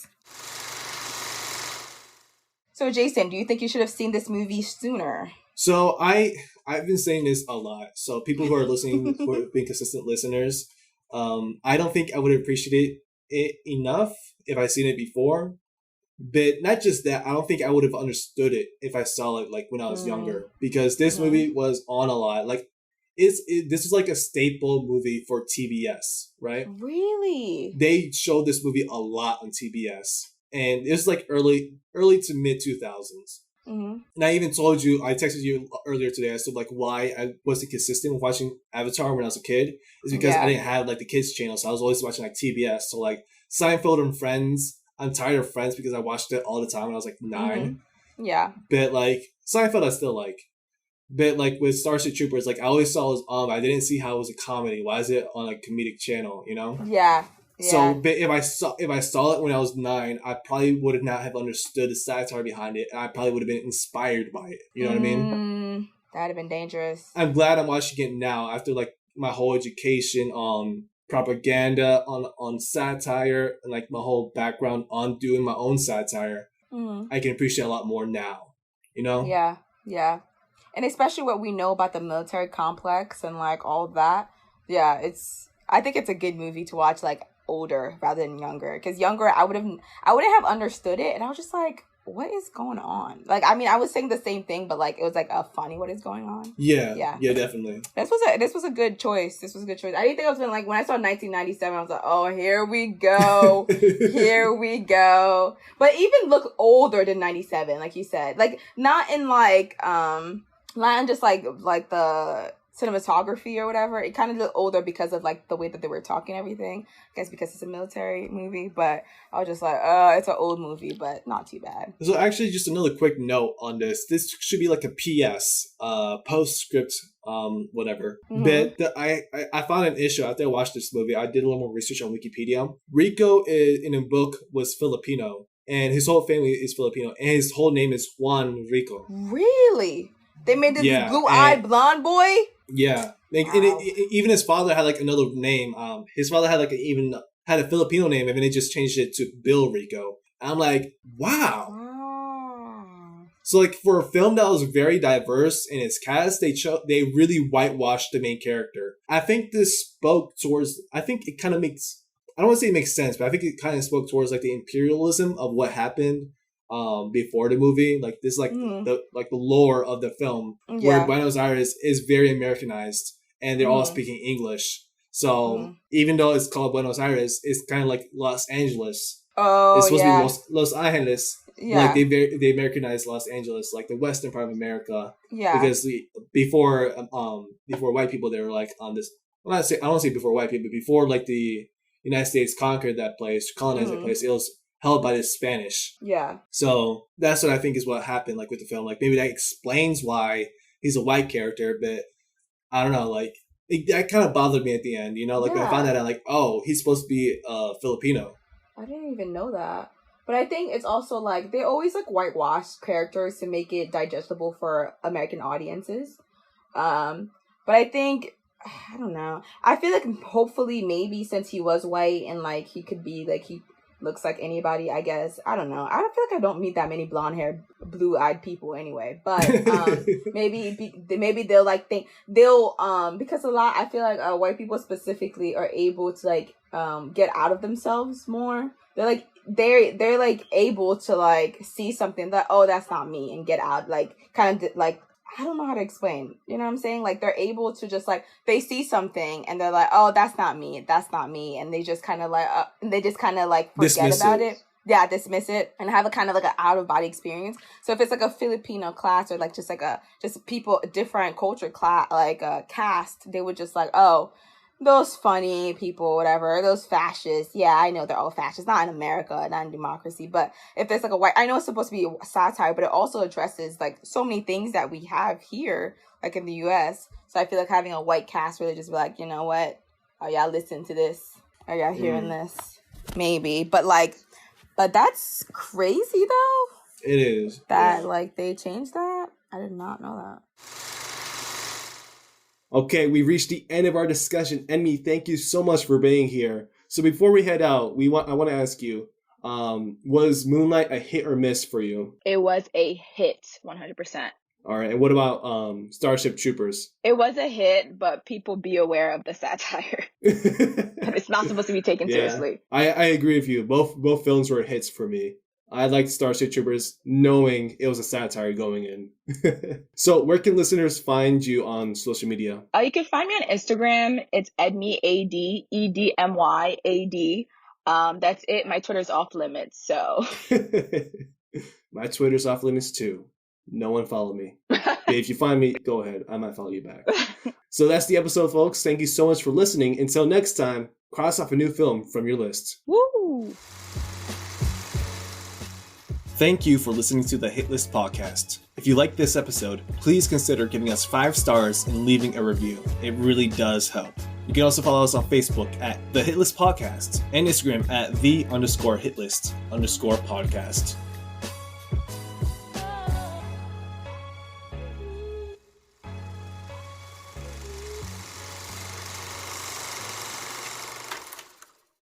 So Jason, do you think you should have seen this movie sooner? So I've been saying this a lot. So people who are listening, who have been consistent listeners, I don't think I would have appreciated it enough if I seen it before. But not just that, I don't think I would have understood it if I saw it like when I was younger. Because this movie was on a lot. Like this is like a staple movie for TBS, right? Really? They showed this movie a lot on TBS. And it was like early to mid 2000s. And I even told you, I texted you earlier today, I said like why I wasn't consistent with watching Avatar when I was a kid is because I didn't have like the kids channel, so I was always watching like TBS. So like Seinfeld and Friends, I'm tired of Friends because I watched it all the time when I was like 9. Yeah. But like Seinfeld I still like. But like with Starship Troopers, like I always saw it was on, but I didn't see how it was a comedy. Why is it on a comedic channel, you know? Yeah. So, but if I saw it when I was 9, I probably would not have understood the satire behind it, and I probably would have been inspired by it. You know what I mean? That'd have been dangerous. I'm glad I'm watching it now after like my whole education on propaganda, on satire, and like my whole background on doing my own satire. I can appreciate a lot more now. You know? Yeah, yeah, and especially what we know about the military complex and like all that. Yeah, I think it's a good movie to watch like older rather than younger, because younger I wouldn't have understood it, and I was just like, what is going on? Like, I mean, I was saying the same thing, but like it was like a funny what is going on. Yeah, definitely. This was a good choice. I didn't think I was gonna like when I saw 1997. I was like, oh, here we go, here we go. But even look older than 97, like you said, like not in like not just like the cinematography or whatever. It kind of looked older because of like the way that they were talking and everything. I guess because it's a military movie, but I was just like, it's an old movie, but not too bad. So actually, just another quick note on this. This should be like a PS, postscript, whatever. But I found an issue after I watched this movie. I did a little more research on Wikipedia. Rico in a book was Filipino, and his whole family is Filipino, and his whole name is Juan Rico. Really? They made this blue-eyed blonde boy? Yeah. Like, wow. Even his father had like another name. His father had like had a Filipino name, and then they just changed it to Bill Rico. And I'm like, wow. So like for a film that was very diverse in its cast, they really whitewashed the main character. I think this spoke towards. I think it kind of makes. I don't want to say it makes sense, but I think it kind of spoke towards like the imperialism of what happened before the movie. Like this, like the lore of the film, where Buenos Aires is very Americanized, and they're all speaking English. So even though it's called Buenos Aires, it's kind of like Los Angeles. Oh, it's supposed to be Los Angeles. Yeah. Like they Americanized Los Angeles, like the western part of America. Yeah. Because before white people, they were like on this. I don't want to say before white people, but before like the United States conquered that place, colonized that place, it was held by the Spanish. Yeah. So that's what I think is what happened, like with the film. Like maybe that explains why he's a white character, but I don't know. Like that kind of bothered me at the end. You know, like when I found that out, like, oh, he's supposed to be Filipino. I didn't even know that. But I think it's also like they always like whitewash characters to make it digestible for American audiences. But I think, I don't know. I feel like hopefully maybe since he was white and like he could be like looks like anybody, I guess. I don't know. I don't feel like I don't meet that many blonde haired, blue eyed people anyway. But maybe they'll like think they'll because a lot I feel like white people specifically are able to like get out of themselves more. They're like able to like see something that, oh, that's not me, and get out, like kind of like, I don't know how to explain. You know what I'm saying? Like they're able to just like, they see something and they're like, oh, that's not me, and they just kind of like forget dismiss about it. Yeah, dismiss it and have a kind of like an out of body experience. So if it's like a Filipino class or like just people, different culture class, like a cast, they would just like, oh, those funny people, whatever, those fascists. Yeah, I know they're all fascists. Not in America, not in democracy. But if there's like a white, I know it's supposed to be a satire, but it also addresses like so many things that we have here, like in the U.S. So I feel like having a white cast really just be like, you know what? Are y'all listening to this? Are y'all hearing this? Maybe. But that's crazy though. It is. That like they changed that. I did not know that. Okay, we reached the end of our discussion. Edmy, thank you so much for being here. So before we head out, I want to ask you, was Moonlight a hit or miss for you? It was a hit, 100%. All right, and what about Starship Troopers? It was a hit, but people be aware of the satire. It's not supposed to be taken seriously. I agree with you. Both films were hits for me. I liked Starship Troopers knowing it was a satire going in. So where can listeners find you on social media? You can find me on Instagram. It's Edmy, Edmyad. That's it. My Twitter's off limits, so. My Twitter's off limits too. No one follow me. If you find me, go ahead. I might follow you back. So that's the episode, folks. Thank you so much for listening. Until next time, cross off a new film from your list. Woo! Thank you for listening to the Hit List Podcast. If you like this episode, please consider giving us 5 stars and leaving a review. It really does help. You can also follow us on Facebook at The Hit List Podcast and Instagram at _hitlist_podcast.